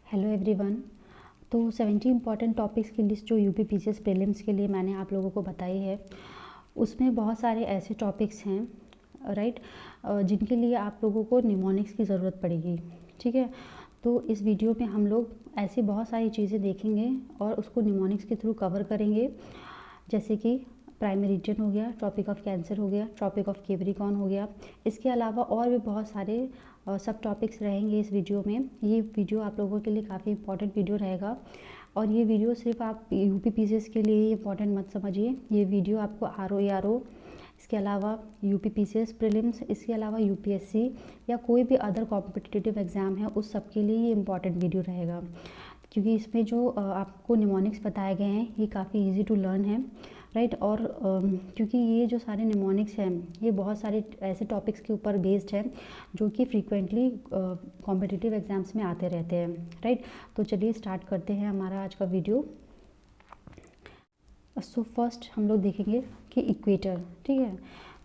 Hello everyone. तो 70 important topics की list जो यूपी पीसीएस प्रीलिम्स के लिए मैंने आप लोगों को बताई है, उसमें बहुत सारे ऐसे टॉपिक्स हैं राइट, जिनके लिए आप लोगों को निमोनिक्स की ज़रूरत पड़ेगी। ठीक है, तो इस वीडियो में हम लोग ऐसी बहुत सारी चीज़ें देखेंगे और उसको निमोनिक्स के थ्रू कवर करेंगे, जैसे कि प्राइमरी रीजन हो गया, ट्रॉपिक ऑफ कैंसर हो गया, ट्रॉपिक ऑफ कैप्रिकॉर्न हो गया। इसके अलावा और भी बहुत सारे सब टॉपिक्स रहेंगे इस वीडियो में। ये वीडियो आप लोगों के लिए काफ़ी इंपॉर्टेंट वीडियो रहेगा और ये वीडियो सिर्फ आप यूपी पीसीएस के लिए ही इंपॉर्टेंट मत समझिए। ये वीडियो आपको आरओ, इसके अलावा यूपी पीसीएस प्रीलिम्स, इसके अलावा यूपीएससी या कोई भी अदर कॉम्पिटिटिव एग्ज़ाम है उस सब के लिए ये इंपॉर्टेंट वीडियो रहेगा, क्योंकि इसमें जो आपको निमोनिक्स बताए गए हैं ये काफ़ी इजी टू लर्न है राइट। और क्योंकि ये जो सारे निमोनिक्स हैं ये बहुत सारे ऐसे टॉपिक्स के ऊपर बेस्ड है जो कि फ्रीक्वेंटली कॉम्पिटिटिव एग्ज़ाम्स में आते रहते हैं राइट। तो चलिए स्टार्ट करते हैं हमारा आज का वीडियो। सो फर्स्ट हम लोग देखेंगे कि इक्वेटर, ठीक है,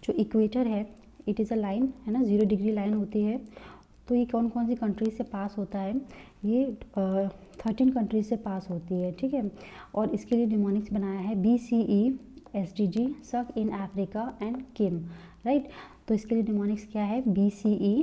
जो इक्वेटर है इट इज़ अ लाइन, है ना, 0 डिग्री लाइन होती है। तो ये कौन कौन सी कंट्रीज से पास होता है? ये 13 कंट्रीज से पास होती है, ठीक है। और इसके लिए निमोनिक्स बनाया है BCE, SDG, suck in Africa and Kim, right. तो इसके लिए निमोनिक्स क्या है? BCE,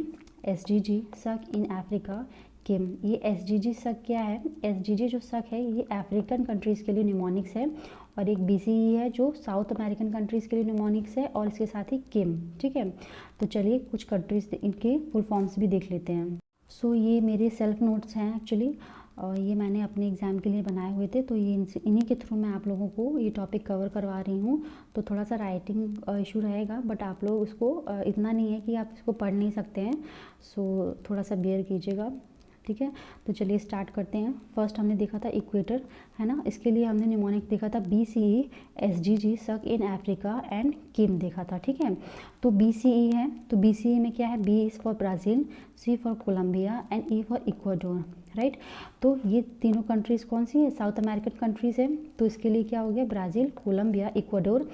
SDG, suck in Africa, किम। ये SDG सक क्या है? SDG जो सक है ये अफ्रीकन कंट्रीज़ के लिए निमोनिक्स है और एक BCE है जो साउथ अमेरिकन कंट्रीज़ के लिए निमोनिक्स है और इसके साथ ही किम, ठीक है। तो चलिए कुछ कंट्रीज़ इनके फुल फॉर्म्स भी देख लेते हैं। सो ये मेरे सेल्फ नोट्स हैं एक्चुअली, ये मैंने अपने एग्ज़ाम के लिए बनाए हुए थे, तो ये इन्हीं के थ्रू मैं आप लोगों को ये टॉपिक कवर करवा रही हूँ। तो थोड़ा सा राइटिंग इशू रहेगा, बट आप लोग उसको इतना नहीं है कि आप इसको पढ़ नहीं सकते हैं, सो थोड़ा सा बेयर कीजिएगा, ठीक है। तो चलिए स्टार्ट करते हैं। फर्स्ट हमने देखा था इक्वेटर, है ना, इसके लिए हमने निमोनिक देखा था BCE, SDG, suck in Africa and किम देखा था, ठीक है। तो BCE है, तो BCE में क्या है? B is for Brazil, C for Colombia and E for Ecuador, right. तो ये तीनों कंट्रीज़ कौन सी है? साउथ अमेरिकन कंट्रीज़ है। तो इसके लिए क्या हो गया? Brazil, Colombia, Ecuador.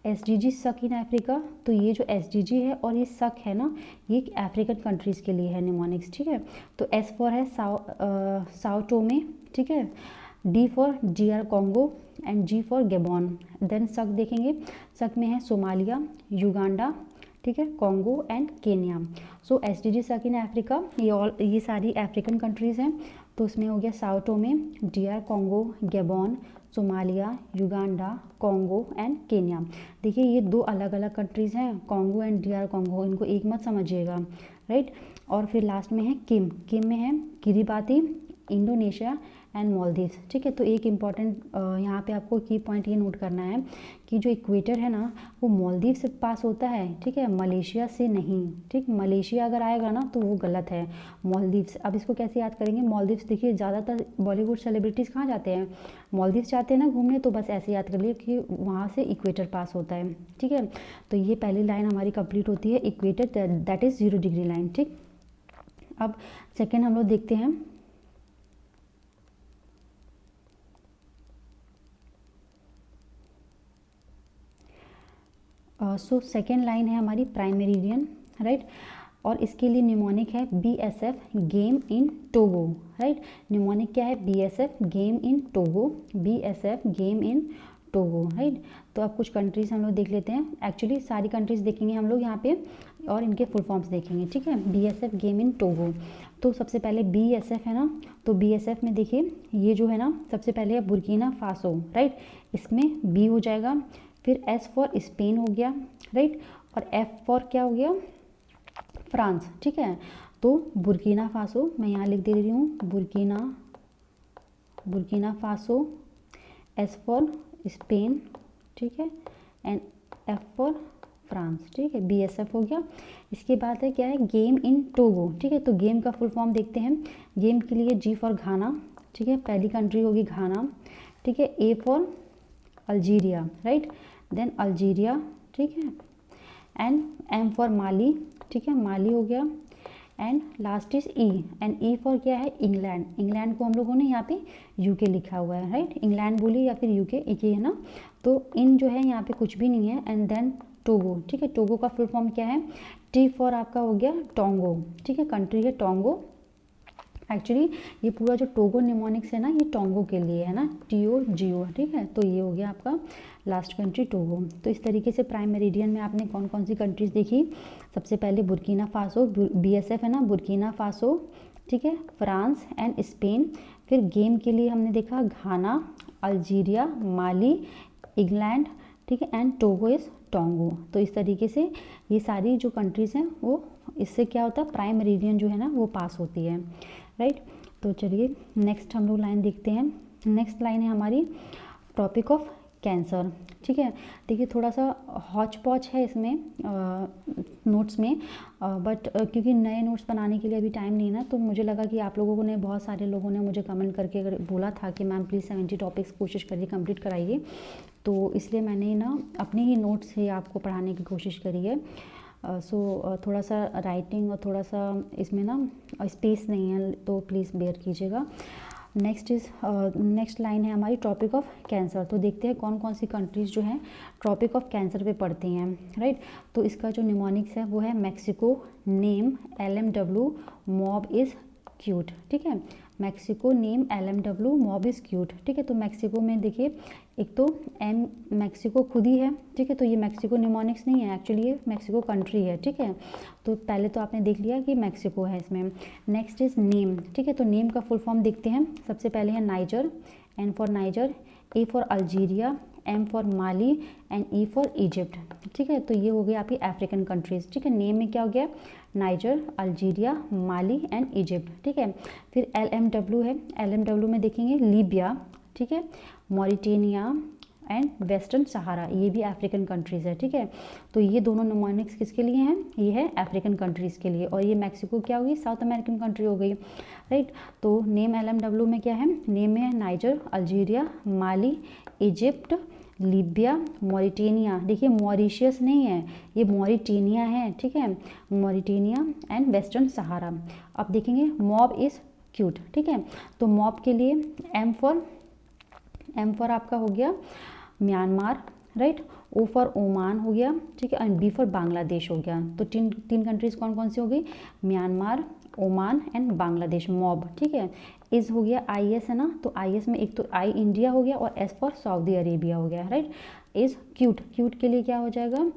SDG suck इन अफ्रीका, तो ये जो SDG है और ये सक है ना, ये अफ्रीकन कंट्रीज़ के लिए है निमोनिक्स, ठीक है। तो S फॉर है साओ टोमे, ठीक है। D for DR Congo and G for Gabon. Then suck देखेंगे, सक में है सोमालिया, युगांडा, ठीक है, Congo and Kenya. So SDG suck in Africa, ये सारी अफ्रीकन कंट्रीज़ हैं। तो उसमें हो गया Sao Thome, DR Congo, Gabon, Somalia, Uganda, Congo and Kenya. देखिए ये दो अलग अलग कंट्रीज़ हैं, कॉन्गो एंड DR कॉन्गो, इनको एक मत समझिएगा, राइट। और फिर लास्ट में है किम, किम में है किरिबाती, इंडोनेशिया एंड मालदीव्स, ठीक है। तो एक इम्पॉर्टेंट यहाँ पे आपको की पॉइंट ये नोट करना है कि जो इक्वेटर है ना वो मालदीव से पास होता है, ठीक है, मलेशिया से नहीं, ठीक। मलेशिया अगर आएगा ना तो वो गलत है, मालदीव्स। अब इसको कैसे याद करेंगे? मालदीव्स देखिए ज़्यादातर बॉलीवुड सेलिब्रिटीज़ कहाँ जाते हैं? मालदीव्स जाते हैं ना घूमने, तो बस ऐसे याद कर लिए कि वहाँ से इक्वेटर पास होता है, ठीक है। तो ये पहली लाइन हमारी कंप्लीट होती है, equator, that is 0 degree line, ठीक। अब सेकेंड हम लोग देखते हैं। सो सेकेंड लाइन है हमारी प्राइम मेरिडियन, राइट। और इसके लिए निमोनिक है BSF, game in Togo, right. Mnemonic क्या है? BSF, game in Togo, BSF, game in Togo, right. तो अब कुछ कंट्रीज़ हम लोग देख लेते हैं, एक्चुअली सारी कंट्रीज़ देखेंगे हम लोग यहाँ पे और इनके फुल फॉर्म्स देखेंगे, ठीक है। BSF, game in Togo. तो सबसे पहले BSF है ना, तो BSF में देखिए ये जो है ना, सबसे पहले है बुर्किना फासो, राइट, इसमें B हो जाएगा। फिर S फॉर स्पेन हो गया, राइट। और F फॉर क्या हो गया? फ्रांस, ठीक है। तो बुर्किना फासो मैं यहाँ लिख दे रही हूँ, Burkina Faso, S for Spain, ठीक है, एंड F फॉर फ्रांस, ठीक है। BSF हो गया। इसके बाद है क्या है? गेम इन टोगो, ठीक है। तो गेम का फुल फॉर्म देखते हैं। गेम के लिए G फॉर घाना, ठीक है, पहली कंट्री होगी घाना, ठीक है। A for Algeria, right, then Algeria, ठीक है, एंड M फॉर माली, ठीक है, माली हो गया, and last is E, and E for क्या है? इंग्लैंड। इंग्लैंड को हम लोगों ने यहाँ पे UK लिखा हुआ है, राइट, इंग्लैंड बोलिए या फिर UK, एक ही है ना। तो इन जो है यहाँ पे कुछ भी नहीं है, एंड देन टोगो, ठीक है। टोगो का फुल फॉर्म क्या है? T फॉर आपका हो गया टोंगो, ठीक है, कंट्री है टोंगो, एक्चुअली ये पूरा जो टोगो निमोनिक्स है ना, ये टोंगो के लिए है ना, TOGO, ठीक है। तो ये हो गया आपका लास्ट कंट्री टोगो। तो इस तरीके से प्राइम मेरिडियन में आपने कौन कौन सी कंट्रीज़ देखी। सबसे पहले बुर्किना फासो, BSF है ना, बुर्किना फासो, ठीक है, फ्रांस एंड स्पेन। फिर गेम के लिए हमने देखा घाना, अल्जीरिया, माली, इंग्लैंड, ठीक है, एंड टोगो इज़ टोंगो। तो इस तरीके से ये सारी जो कंट्रीज़ हैं वो, इससे क्या होता है, प्राइम मेरिडियन जो है ना वो पास होती है, राइट। तो चलिए नेक्स्ट हम लोग लाइन देखते हैं। नेक्स्ट लाइन है हमारी ट्रॉपिक ऑफ कैंसर, ठीक है। देखिए थोड़ा सा हौच पौच है इसमें नोट्स में, बट क्योंकि नए नोट्स बनाने के लिए अभी टाइम नहीं है ना, तो मुझे लगा कि आप लोगों ने, बहुत सारे लोगों ने मुझे कमेंट करके अगर बोला था कि मैम प्लीज़ 70 टॉपिक्स कोशिश करिए कंप्लीट कराइए, तो इसलिए मैंने ना अपने ही नोट्स से आपको पढ़ाने की कोशिश करी है। सो थोड़ा सा राइटिंग और थोड़ा सा इसमें ना स्पेस नहीं है, तो प्लीज़ बेयर कीजिएगा। नेक्स्ट लाइन है हमारी ट्रॉपिक ऑफ कैंसर। तो देखते हैं कौन कौन सी कंट्रीज़ जो हैं ट्रॉपिक ऑफ कैंसर पे पड़ती हैं, राइट। तो इसका जो निमोनिक्स है वो है Mexico, name LMW, mob is cute, ठीक है। Mexico, name LMW, mob is cute, ठीक है। तो मैक्सिको में देखिए एक तो मैक्सिको खुद ही है, ठीक है। तो ये मैक्सिको निमोनिक्स नहीं है, एक्चुअली ये मैक्सिको कंट्री है, ठीक है। तो पहले तो आपने देख लिया कि मैक्सिको है इसमें। नेक्स्ट इज़ नेम, ठीक है। तो नेम का फुल फॉर्म देखते हैं। सबसे पहले है niger, N for niger, A for Algeria, M for Mali and E for Egypt, ठीक है। तो ये हो गया आपकी अफ्रीकन कंट्रीज़, ठीक है। नेम में क्या हो गया, niger, Algeria, Mali and Egypt, ठीक है। फिर LMW है, LMW में देखेंगे लीबिया, ठीक है, मॉरिटेनिया एंड वेस्टर्न सहारा, ये भी अफ्रीकन कंट्रीज़ है, ठीक है। तो ये दोनों निमोनिक्स किसके लिए हैं, ये है अफ्रीकन कंट्रीज़ के लिए, और ये मैक्सिको क्या होगी, साउथ अमेरिकन कंट्री हो गई, राइट। तो नेम LMW में क्या है, नेम में है नाइजर, अल्जीरिया, माली, इजिप्ट, लीबिया, मॉरिटेनिया। देखिए मॉरिशियस नहीं है, ये मॉरिटेनिया है, ठीक है, मॉरिटेनिया एंड वेस्टर्न सहारा। अब देखेंगे मॉब इज़ क्यूट, ठीक है। तो मॉब के लिए M फॉर आपका हो गया Myanmar, right. O for Oman हो गया, ठीक है, एंड B फॉर बांग्लादेश हो गया। तो तीन कंट्रीज़ कौन कौन सी हो गई, Myanmar, Oman and Bangladesh, mob, ठीक है। इस हो गया IS है ना, तो IS में एक तो I इंडिया हो गया और S फॉर सऊदी अरेबिया हो गया, राइट। इज़ क्यूट, क्यूट के लिए क्या हो जाएगा,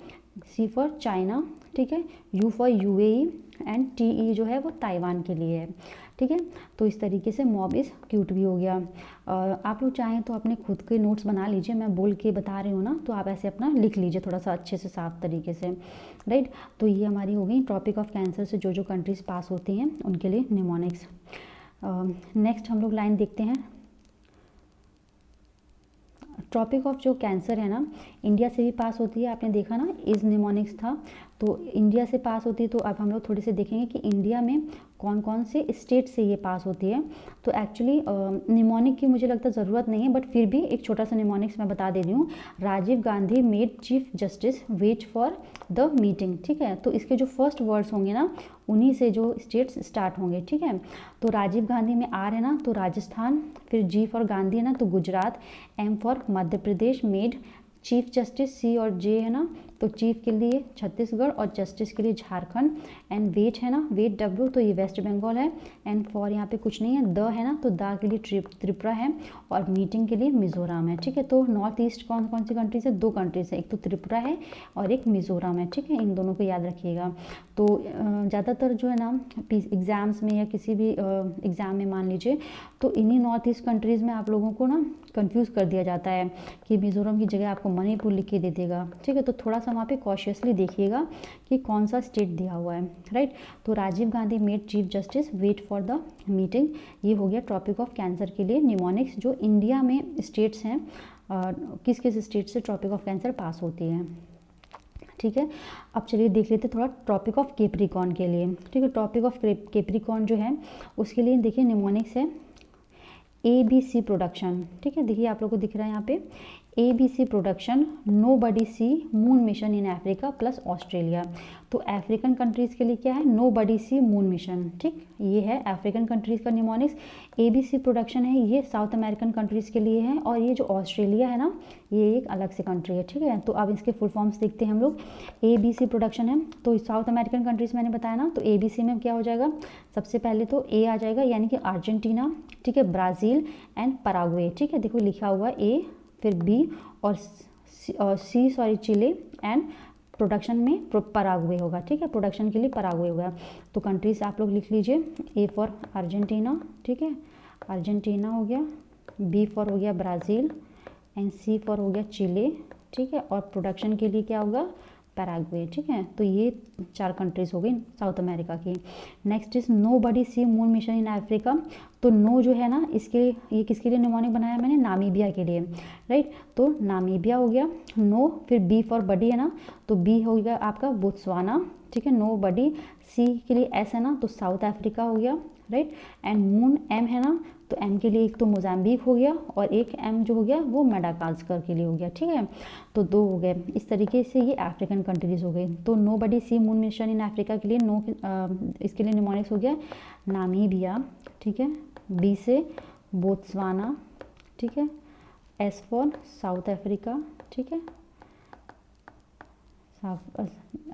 C फॉर चाइना, ठीक है, U for UAE and TE जो है वो ताइवान के लिए है, ठीक है। तो इस तरीके से मॉब इज़ क्यूट भी हो गया। आप लोग चाहें तो अपने खुद के नोट्स बना लीजिए, मैं बोल के बता रही हूँ ना, तो आप ऐसे अपना लिख लीजिए थोड़ा सा अच्छे से साफ तरीके से, राइट। तो ये हमारी हो गई ट्रॉपिक ऑफ कैंसर से जो जो कंट्रीज़ पास होती हैं उनके लिए निमोनिक्स। नेक्स्ट हम लोग लाइन देखते हैं। ट्रॉपिक ऑफ जो कैंसर है ना, इंडिया से भी पास होती है, आपने देखा ना इज़ निमोनिक्स था, तो इंडिया से पास होती है। तो अब हम लोग थोड़े से देखेंगे कि इंडिया में कौन कौन से स्टेट से ये पास होती है। तो एक्चुअली निमोनिक की मुझे लगता है ज़रूरत नहीं है, बट फिर भी एक छोटा सा निमोनिक्स मैं बता दे रही हूँ। Rajiv Gandhi made chief justice wait for the meeting, ठीक है। तो इसके जो फर्स्ट वर्ड्स होंगे ना, उन्हीं से जो स्टेट्स स्टार्ट होंगे, ठीक है। तो राजीव गांधी में R है ना, तो राजस्थान, फिर G फॉर गांधी है ना, तो Gujarat, M for Madhya Pradesh, made chief justice, C और J है ना, तो चीफ के लिए छत्तीसगढ़ और जस्टिस के लिए झारखंड, एंड वेट है ना, वेट W, तो ये वेस्ट बंगाल है, एंड फॉर यहाँ पे कुछ नहीं है, द है ना, तो द के लिए त्रिपुरा है, और मीटिंग के लिए मिजोरम है, ठीक है। तो नॉर्थ ईस्ट कौन कौन सी कंट्रीज है, दो कंट्रीज है, एक तो त्रिपुरा है और एक मिजोरम है, ठीक है। इन दोनों को याद रखिएगा। तो ज़्यादातर जो है ना एग्ज़ाम्स में या किसी भी एग्ज़ाम में मान लीजिए, तो इन्हीं नॉर्थ ईस्ट कंट्रीज़ में आप लोगों को ना कंफ्यूज कर दिया जाता है कि मिजोरम की जगह आपको मणिपुर लिख के दे देगा, ठीक है। तो थोड़ा सा वहाँ पे कॉशियसली देखिएगा कि कौन सा स्टेट दिया हुआ है, राइट। तो Rajiv Gandhi made chief justice wait for the meeting, ये हो गया ट्रॉपिक ऑफ कैंसर के लिए निमोनिक्स। जो इंडिया में स्टेट्स हैं, किस किस स्टेट से ट्रॉपिक ऑफ कैंसर पास होती है, ठीक है। अब चलिए देख लेते थोड़ा ट्रॉपिक ऑफ कैप्रिकॉर्न के लिए, ठीक है। ट्रॉपिक ऑफ कैप्रिकॉर्न जो है उसके लिए देखिए निमोनिक्स है ABC प्रोडक्शन, ठीक है। देखिए आप लोग को दिख रहा है यहाँ पे ABC production nobody see moon mission in Africa plus Australia. तो अफ्रीकन कंट्रीज़ के लिए क्या है, नोबडी सी मून मिशन, ठीक, ये है अफ्रीकन कंट्रीज़ का निमोनिक्स। ABC प्रोडक्शन है, ये साउथ अमेरिकन कंट्रीज़ के लिए है, और ये जो ऑस्ट्रेलिया है ना, ये एक अलग से कंट्री है, ठीक है। तो अब इसके फुल फॉर्म्स देखते हैं हम लोग। ABC प्रोडक्शन है, तो साउथ अमेरिकन कंट्रीज़ मैंने बताया ना, तो ABC में क्या हो जाएगा, सबसे पहले तो A आ जाएगा, यानी कि अर्जेंटीना, ठीक है, ब्राज़ील एंड पराग्वे, ठीक है। देखो लिखा हुआ A, फिर B और C चिले, एंड प्रोडक्शन में पराग्वे होगा, ठीक है, प्रोडक्शन के लिए पराग्वे होगा। तो कंट्रीज आप लोग लिख लीजिए, A फॉर अर्जेंटीना, ठीक है, अर्जेंटीना हो गया, B फॉर हो गया ब्राज़ील, एंड C फॉर हो गया चिले, ठीक है, और प्रोडक्शन के लिए क्या होगा, पैराग्वे, ठीक है। तो ये 4 कंट्रीज़ हो गई साउथ अमेरिका की। Next is nobody see moon mission in Africa. तो नो जो है ना, इसके ये किसके लिए निमोनिक बनाया मैंने, नामीबिया के लिए, राइट। तो नामीबिया हो गया नो, फिर बी फॉर बडी है ना, तो बी हो गया आपका बोत्सवाना, ठीक है, नो बडी। सी के लिए एस है ना, तो साउथ अफ्रीका हो गया, राइट। एंड मून एम है ना, तो एम के लिए एक तो मोजाम्बिक हो गया, और एक एम जो हो गया वो मेडागास्कर के लिए हो गया, ठीक है। तो 2 हो गए। इस तरीके से ये अफ्रीकन कंट्रीज़ हो गई। तो nobody see moon mission in Africa के लिए नो, इसके लिए निमोनिक्स हो गया नामीबिया, ठीक है, बी से बोत्सवाना, ठीक है, एस फॉर साउथ अफ्रीका, ठीक है,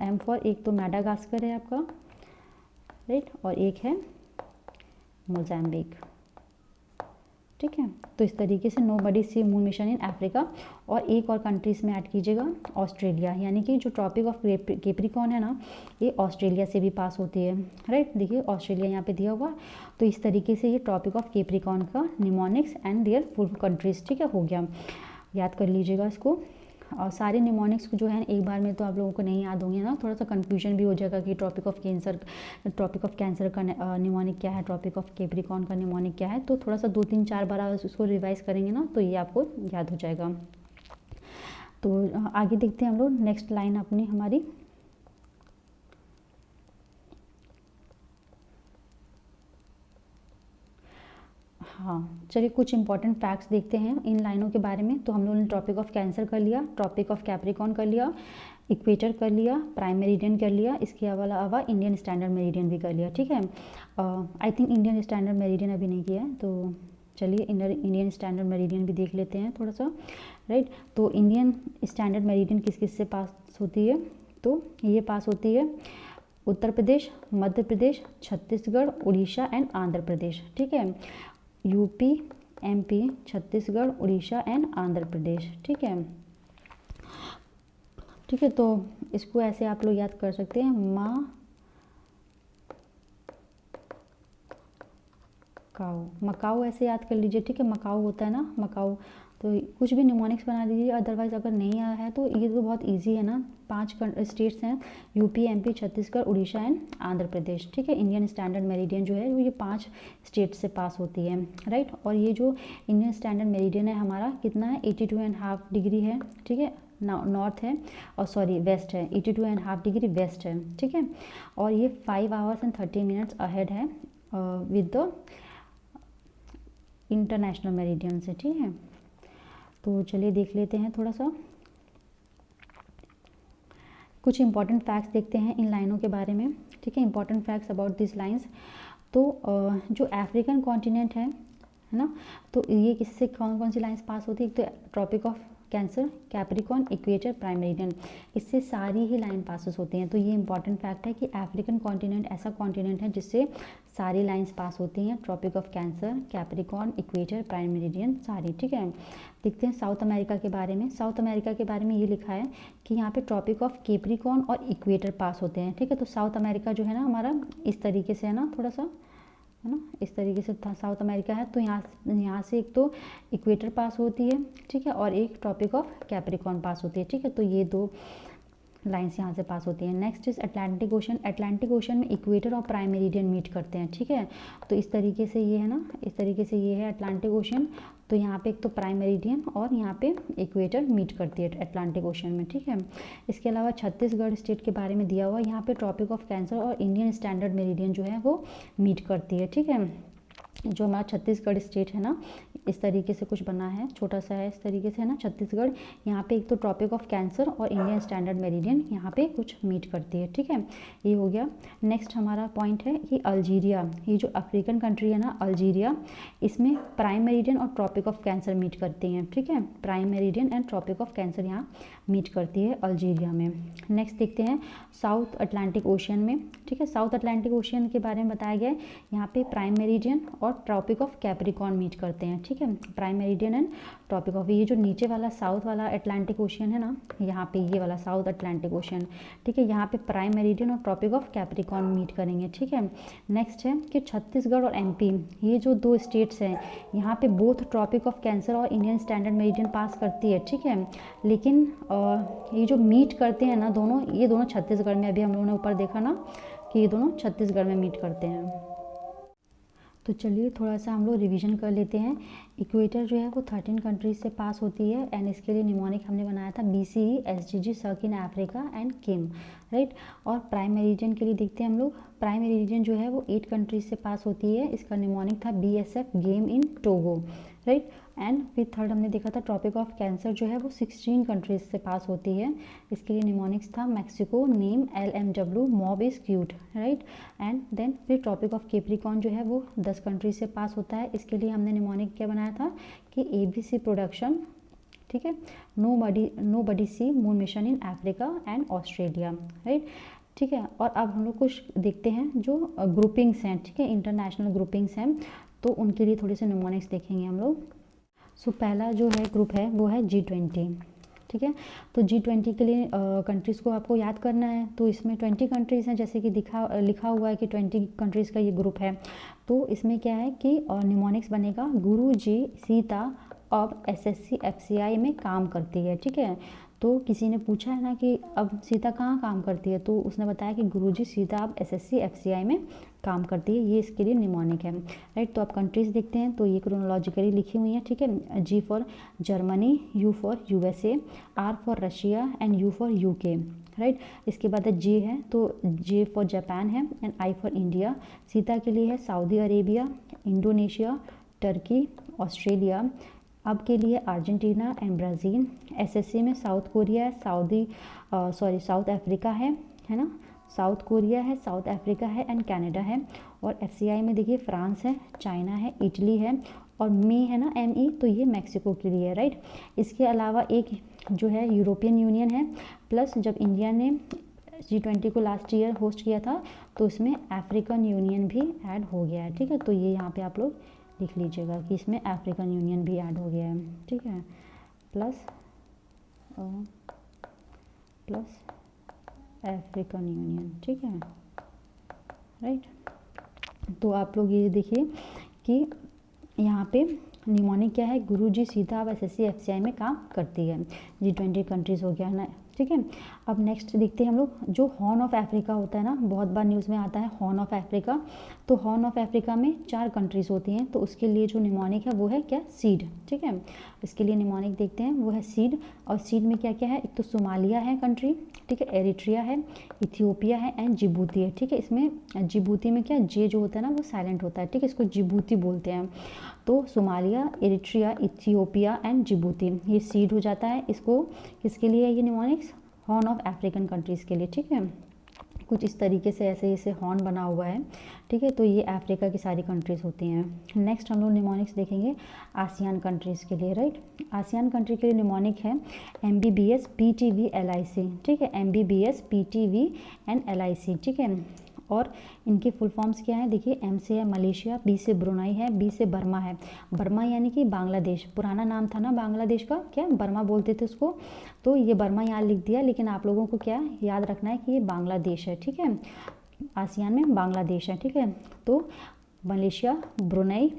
एम फॉर एक तो मेडागास्कर है आपका, राइट, और एक है मोजाम्बिक, ठीक है। तो इस तरीके से nobody see moon mission in Africa. और एक और कंट्रीज़ में ऐड कीजिएगा ऑस्ट्रेलिया, यानी कि जो ट्रॉपिक ऑफ कैप्रिकॉर्न है ना, ये ऑस्ट्रेलिया से भी पास होती है, राइट। देखिए ऑस्ट्रेलिया यहाँ पे दिया हुआ। तो इस तरीके से ये ट्रॉपिक ऑफ कैप्रिकॉर्न का mnemonics and there full countries, ठीक है, हो गया। याद कर लीजिएगा इसको। और सारे निमोनिक्स जो है एक बार में तो आप लोगों को नहीं याद होंगे ना, थोड़ा सा कन्फ्यूजन भी हो जाएगा कि ट्रॉपिक ऑफ कैंसर का निमोनिक क्या है, ट्रॉपिक ऑफ कैप्रिकॉर्न का निमोनिक क्या है। तो थोड़ा सा 2-3-4 बार उसको रिवाइज करेंगे ना, तो ये आपको याद हो जाएगा। तो आगे देखते हैं हम लोग नेक्स्ट लाइन अपनी हमारी। हाँ चलिए, कुछ इंपॉर्टेंट फैक्ट्स देखते हैं इन लाइनों के बारे में। तो हम लोगों ने ट्रॉपिक ऑफ कैंसर कर लिया, ट्रॉपिक ऑफ कैप्रिकॉर्न कर लिया, इक्वेटर कर लिया, प्राइम मेरिडियन कर लिया, इसके अलावा इंडियन स्टैंडर्ड मेरिडियन भी कर लिया, ठीक है। I think Indian standard meridian अभी नहीं किया है, तो चलिए इंडियन स्टैंडर्ड मेरिडियन भी देख लेते हैं थोड़ा सा, राइट। तो इंडियन स्टैंडर्ड मेरिडियन किस किस से पास होती है, तो ये पास होती है उत्तर प्रदेश, मध्य प्रदेश, छत्तीसगढ़, उड़ीसा एंड आंध्र प्रदेश, ठीक है। UP, MP, Chhattisgarh, Orissa and Andhra Pradesh, ठीक है, ठीक है। तो इसको ऐसे आप लोग याद कर सकते हैं, मकाऊ ऐसे याद कर लीजिए, ठीक है। मकाऊ होता है ना, मकाऊ। तो कुछ भी निमोनिक्स बना दीजिए, अदरवाइज अगर नहीं आया है तो ये तो बहुत इजी है ना। 5 स्टेट्स हैं, UP, MP, Chhattisgarh, Orissa and Andhra Pradesh, ठीक है। इंडियन स्टैंडर्ड मेरिडियन जो है वो ये 5 स्टेट से पास होती है, राइट। और ये जो इंडियन स्टैंडर्ड मेरिडियन है हमारा कितना है, 82.5 डिग्री है, ठीक है, नॉर्थ है, और सॉरी वेस्ट है, 82.5 डिग्री वेस्ट है, ठीक है। और ये 5 आवर्स एंड 30 मिनट्स अहेड है विद द इंटरनेशनल मेरिडियन से, ठीक है। तो चलिए देख लेते हैं थोड़ा सा, कुछ इंपॉर्टेंट फैक्ट्स देखते हैं इन लाइनों के बारे में, ठीक है। Important facts about this lines. तो जो अफ्रीकन कॉन्टिनेंट है ना, तो ये किससे कौन कौन सी लाइंस पास होती है, एक तो Tropic of Cancer, Capricorn, equator, prime meridian, इससे सारी ही लाइन पासेस होती हैं। तो ये इंपॉर्टेंट फैक्ट है कि अफ्रीकन कॉन्टिनेंट ऐसा कॉन्टिनेंट है जिससे सारी लाइंस पास होती हैं, Tropic of Cancer, Capricorn, equator, prime meridian, सारी, ठीक है। देखते हैं साउथ अमेरिका के बारे में। साउथ अमेरिका के बारे में ये लिखा है कि यहाँ पे ट्रॉपिक ऑफ कैप्रिकॉर्न और इक्वेटर पास होते हैं, ठीक है। तो साउथ अमेरिका जो है ना हमारा इस तरीके से है ना, थोड़ा सा है ना, इस तरीके से साउथ अमेरिका है। तो यहाँ से एक तो इक्वेटर पास होती है, ठीक है, और एक ट्रॉपिक ऑफ कैप्रिकॉर्न पास होती है, ठीक है। तो ये 2 लाइंस यहाँ से पास होती हैं। Next is Atlantic ocean. Atlantic ocean में इक्वेटर और प्राइम मेरिडियन मीट करते हैं, ठीक है। तो इस तरीके से ये है ना, इस तरीके से ये है अटलांटिक ओशन। तो यहाँ पे एक तो प्राइम मेरिडियन और यहाँ पे इक्वेटर मीट करती है अटलांटिक ओशन में, ठीक है। इसके अलावा छत्तीसगढ़ स्टेट के बारे में दिया हुआ, यहाँ पे ट्रॉपिक ऑफ कैंसर और इंडियन स्टैंडर्ड मेरिडियन जो है वो मीट करती है, ठीक है। जो हमारा छत्तीसगढ़ स्टेट है ना, इस तरीके से कुछ बना है, छोटा सा है इस तरीके से, है ना, छत्तीसगढ़। यहाँ पे एक तो ट्रॉपिक ऑफ कैंसर और इंडियन स्टैंडर्ड मेरिडियन यहाँ पे कुछ मीट करती है, ठीक है, ये हो गया। नेक्स्ट हमारा पॉइंट है कि अल्जीरिया, ये जो अफ्रीकन कंट्री है ना अल्जीरिया, इसमें प्राइम मेरिडियन और ट्रॉपिक ऑफ कैंसर मीट करती हैं, ठीक है, prime meridian and Tropic of Cancer यहाँ मीट करती है अल्जीरिया में। नेक्स्ट देखते हैं साउथ अटलांटिक ओशियन में, ठीक है, साउथ अटलांटिक ओशियन के बारे में बताया गया है, यहाँ पे प्राइम मेरिडियन और ट्रॉपिक ऑफ कैप्रिकॉर्न मीट करते हैं, ठीक है, prime meridian and Tropic of, ये जो नीचे वाला साउथ वाला अटलांटिक ओशियन है ना, यहाँ पे ये वाला साउथ अटलांटिक ओशियन, ठीक है, यहाँ पे प्राइम मेरिडियन और ट्रॉपिक ऑफ कैप्रिकॉर्न मीट करेंगे, ठीक है। नेक्स्ट है कि छत्तीसगढ़ और एमपी, ये जो दो स्टेट्स हैं, यहाँ पे बोथ ट्रॉपिक ऑफ कैंसर और इंडियन स्टैंडर्ड मेरिडियन पास करती है, ठीक है, लेकिन ये जो मीट करते हैं ना दोनों, ये दोनों छत्तीसगढ़ में, अभी हम लोगों ने ऊपर देखा ना कि ये दोनों छत्तीसगढ़ में मीट करते हैं। तो चलिए थोड़ा सा हम लोग रिवीजन कर लेते हैं। इक्वेटर जो है वो 13 कंट्रीज से पास होती है एंड इसके लिए निमोनिक हमने बनाया था BCE, SGG, सर्क in Africa and Kim, right. और प्राइम मेरिडियन के लिए देखते हैं हम लोग, प्राइम मेरिडियन जो है वो 8 कंट्रीज से पास होती है, इसका निमोनिक था BSF, game in Togo, right. And फिर थर्ड हमने देखा था ट्रॉपिक ऑफ कैंसर जो है वो 16 कंट्रीज से पास होती है, इसके लिए निमोनिक्स था Mexico, name LMW, mob is cute, right. And then फिर ट्रॉपिक ऑफ कैप्रिकॉर्न जो है वो 10 कंट्रीज से पास होता है, इसके लिए हमने निमोनिक क्या बनाया था कि ABC प्रोडक्शन, ठीक है, nobody see moon mission in Africa and Australia, right, ठीक है। और अब हम लोग कुछ देखते हैं जो ग्रुपिंग्स हैं, ठीक है, इंटरनेशनल ग्रुपिंग्स हैं, तो उनके लिए थोड़े से निमोनिक्स देखेंगे हम लोग। सो पहला जो है ग्रुप है वो है G20, ठीक है। तो G20 के लिए कंट्रीज़ को आपको याद करना है, तो इसमें 20 कंट्रीज़ हैं, जैसे कि लिखा हुआ है कि 20 कंट्रीज़ का ये ग्रुप है। तो इसमें क्या है कि निमोनिक्स बनेगा गुरुजी सीता अब SSC FCI में काम करती है, ठीक है। तो किसी ने पूछा है ना कि अब सीता कहाँ काम करती है, तो उसने बताया कि गुरुजी सीता अब SSC FCI में काम करती है, ये इसके लिए निमोनिक है, राइट। तो आप कंट्रीज़ देखते हैं तो ये क्रोनोलॉजिकली लिखी हुई हैं, ठीक है। G for Germany, U for USA, R for Russia and U for UK, right. इसके बाद J है तो J फॉर जापान है and I for India. Sita के लिए है Saudi Arabia, Indonesia, Turkey, Australia. अब के लिए अर्जेंटीना एंड ब्राज़ील। SSC में साउथ कोरिया है, साउथ अफ्रीका है ना, साउथ कोरिया है, साउथ अफ्रीका है एंड कनाडा है। और FCI में देखिए फ्रांस है, चाइना है, इटली है और है ना ME, तो ये मैक्सिको के लिए है, राइट। इसके अलावा एक जो है यूरोपियन यूनियन है, प्लस जब इंडिया ने G20 को लास्ट ईयर होस्ट किया था तो इसमें अफ्रीकन यूनियन भी ऐड हो गया है, ठीक है। तो ये यहाँ पे आप लोग लिख लीजिएगा कि इसमें अफ्रीकन यूनियन भी ऐड हो गया है, ठीक है, प्लस अफ्रीकन यूनियन, ठीक है, राइट। तो आप लोग ये देखिए कि यहाँ पे निमोनिक क्या है, गुरुजी सीता अब SSC FCI में काम करती है। G20 कंट्रीज़ हो गया ना, ठीक है। अब नेक्स्ट देखते हैं हम लोग जो हॉर्न ऑफ अफ्रीका होता है ना, बहुत बार न्यूज़ में आता है हॉर्न ऑफ अफ्रीका। तो हॉर्न ऑफ अफ्रीका में 4 कंट्रीज़ होती हैं, तो उसके लिए जो निमोनिक है वो है क्या, सीड, ठीक है। इसके लिए निमोनिक देखते हैं वो है सीड। और सीड में क्या क्या है, एक तो सोमालिया है कंट्री, ठीक है, एरिट्रिया है, इथियोपिया है एंड जिबूती है, ठीक है। इसमें जिबूती में क्या जे जो होता है ना वो साइलेंट होता है, ठीक है, इसको जिबूती बोलते हैं। तो Somalia, Eritrea, Ethiopia and Djibouti ये सीड हो जाता है। इसको किसके लिए है ये mnemonics, horn of African countries के लिए, ठीक है। कुछ इस तरीके से ऐसे हॉर्न बना हुआ है, ठीक है। तो ये अफ्रीका की सारी कंट्रीज़ होती हैं। नेक्स्ट हम लोग निमोनिक्स देखेंगे आसियान कंट्रीज़ के लिए, राइट। आसियान कंट्री के लिए निमोनिक है MBBS PTV LIC, ठीक है, MBBS PTV एंड LIC, ठीक है। और इनके फुल फॉर्म्स क्या है देखिए, M से है मलेशिया, B से ब्रुनाई है, B से बर्मा है। बर्मा यानी कि बांग्लादेश, पुराना नाम था ना बांग्लादेश का, क्या बर्मा बोलते थे उसको, तो ये बर्मा यहाँ लिख दिया, लेकिन आप लोगों को क्या याद रखना है कि ये बांग्लादेश है, ठीक है, आसियान में बांग्लादेश है, ठीक है। तो Malaysia, Brunei,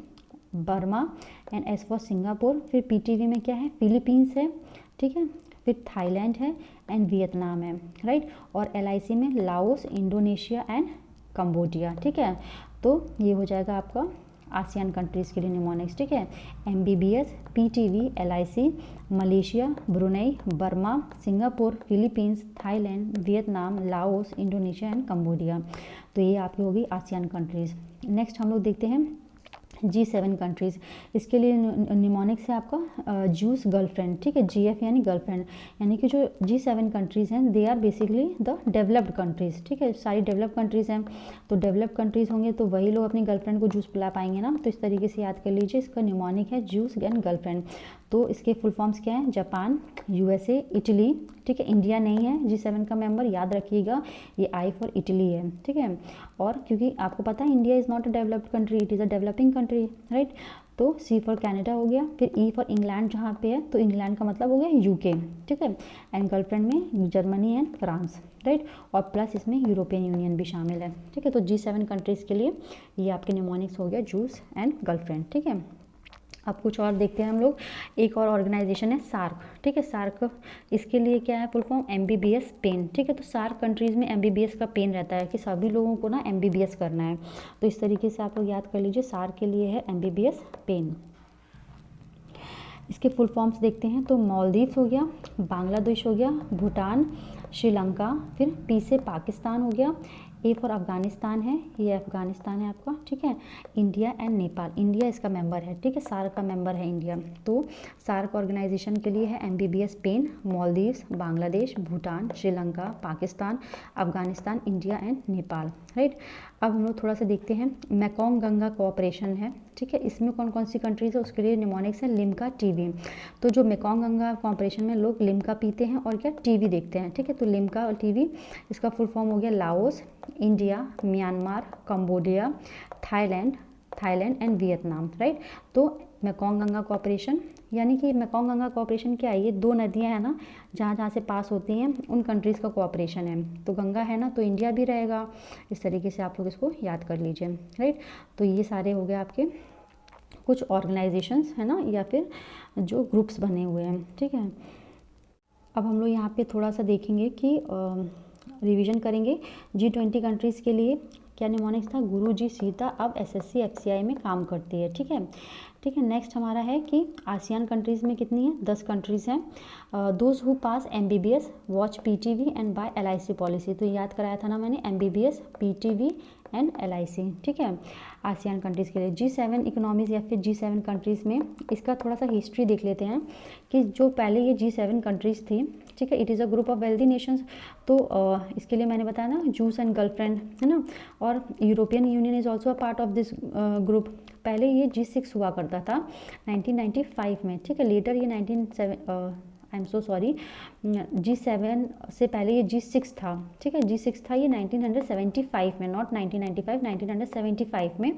Burma and S for Singapore. फिर PTV में क्या है, फिलीपींस है, ठीक है, फिर थाईलैंड है एंड वियतनाम है, राइट। और LIC में लाओस, इंडोनेशिया एंड कंबोडिया, ठीक है। तो ये हो जाएगा आपका आसियान कंट्रीज़ के लिए निमोनिक्स, ठीक है। MBBS PTV LIC Malaysia, Brunei, Burma, Singapore, Philippines, Thailand, Vietnam, Laos, Indonesia and Cambodia. तो ये आपकी होगी आसियान कंट्रीज़। नेक्स्ट हम लोग देखते हैं G7 कंट्रीज़, इसके लिए निमोनिक्स है आपका जूस गर्लफ्रेंड, ठीक है, GF यानी गर्लफ्रेंड, यानी कि जो G7 कंट्रीज़ हैं they are basically the developed countries, ठीक है, सारी डेवलप्ड कंट्रीज़ हैं। तो डेवलप्ड कंट्रीज़ होंगे तो वही लोग अपनी गर्लफ्रेंड को जूस पिला पाएंगे ना, तो इस तरीके से याद कर लीजिए, इसका निमोनिक है जूस एंड गर्लफ्रेंड। तो इसके फुल फॉर्म्स क्या हैं? जापान, USA, इटली, ठीक है, इंडिया नहीं है G7 का मेंबर, याद रखिएगा ये I फॉर इटली है, ठीक है। और क्योंकि आपको पता है India is not a developed country, it is a developing country, right. तो C फॉर कनाडा हो गया, फिर E फॉर इंग्लैंड जहाँ पे है, तो इंग्लैंड का मतलब हो गया UK, ठीक है, एंड गर्लफ्रेंड में जर्मनी एंड फ्रांस, राइट, और प्लस इसमें यूरोपियन यूनियन भी शामिल है, ठीक है। तो G7 कंट्रीज़ के लिए ये आपके निमोनिक्स हो गया जूस एंड गर्लफ्रेंड, ठीक है। अब कुछ और देखते हैं हम लोग। एक और ऑर्गेनाइजेशन है सार्क, ठीक है, सार्क, इसके लिए क्या है फुल फॉर्म? MBBS पेन, ठीक है। तो सार्क कंट्रीज़ में MBBS का पेन रहता है कि सभी लोगों को ना MBBS करना है, तो इस तरीके से आप लोग याद कर लीजिए, सार्क के लिए है MBBS पेन। इसके फुल फॉर्म्स देखते हैं तो मालदीव्स हो गया, बांग्लादेश हो गया, भूटान, श्रीलंका, फिर P से पाकिस्तान हो गया, A फॉर अफगानिस्तान है, ये अफगानिस्तान है आपका, ठीक है, इंडिया एंड नेपाल, इंडिया इसका मेंबर है, ठीक है, सार्क का मेंबर है इंडिया। तो सार्क ऑर्गेनाइजेशन के लिए है MBBS pen, Maldives, Bangladesh, Bhutan, Sri Lanka, Pakistan, Afghanistan, India and Nepal, right. अब हम लोग थोड़ा सा देखते हैं, मेकोंग गंगा कोऑपरेशन है, ठीक है, इसमें कौन कौन सी कंट्रीज़ है, उसके लिए निमोनिक्स है लिम्का, टीवी। तो जो मेकोंग गंगा कोऑपरेशन में लोग लिम्का पीते हैं और क्या टीवी देखते हैं, ठीक है, तो लिम्का और टीवी, इसका फुल फॉर्म हो गया Laos, India, Myanmar, Cambodia, Thailand and Vietnam, right. तो मेकोंग गंगा कोऑपरेशन, यानी कि मेकोंग गंगा कोऑपरेशन क्या है? ये दो नदियां हैं ना जहाँ जहाँ से पास होती हैं उन कंट्रीज़ का कोऑपरेशन है। तो गंगा है ना तो इंडिया भी रहेगा, इस तरीके से आप लोग इसको याद कर लीजिए, राइट। तो ये सारे हो गए आपके कुछ ऑर्गेनाइजेशंस है ना, या फिर जो ग्रुप्स बने हुए हैं, ठीक है। अब हम लोग यहाँ पे थोड़ा सा देखेंगे कि रिवीजन करेंगे। G20 कंट्रीज़ के लिए क्या निमोनिक्स था? गुरुजी सीता अब SSC FCI में काम करती है, ठीक है, ठीक है। नेक्स्ट हमारा है कि आसियान कंट्रीज़ में कितनी है? 10 कंट्रीज़ हैं। Those who pass MBBS watch PTV and buy LIC policy, तो याद कराया था ना मैंने, MBBS, PTV एंड LIC, ठीक है, आसियान कंट्रीज़ के लिए। G7 इकोनॉमीज़ या फिर G7 कंट्रीज़ में इसका थोड़ा सा हिस्ट्री देख लेते हैं कि जो पहले ये G7 कंट्रीज़ थी, ठीक है, it is a group of wealthy Nations. तो इसके लिए मैंने बताया ना जूस एंड गर्लफ्रेंड है ना, और European union is also a part of this group. पहले ये G6 हुआ करता था 1995 में, ठीक है, लेटर ये G7 से पहले ये G6 था, ठीक है, G6 था ये 1975 में, नॉट 1995, 1975 में।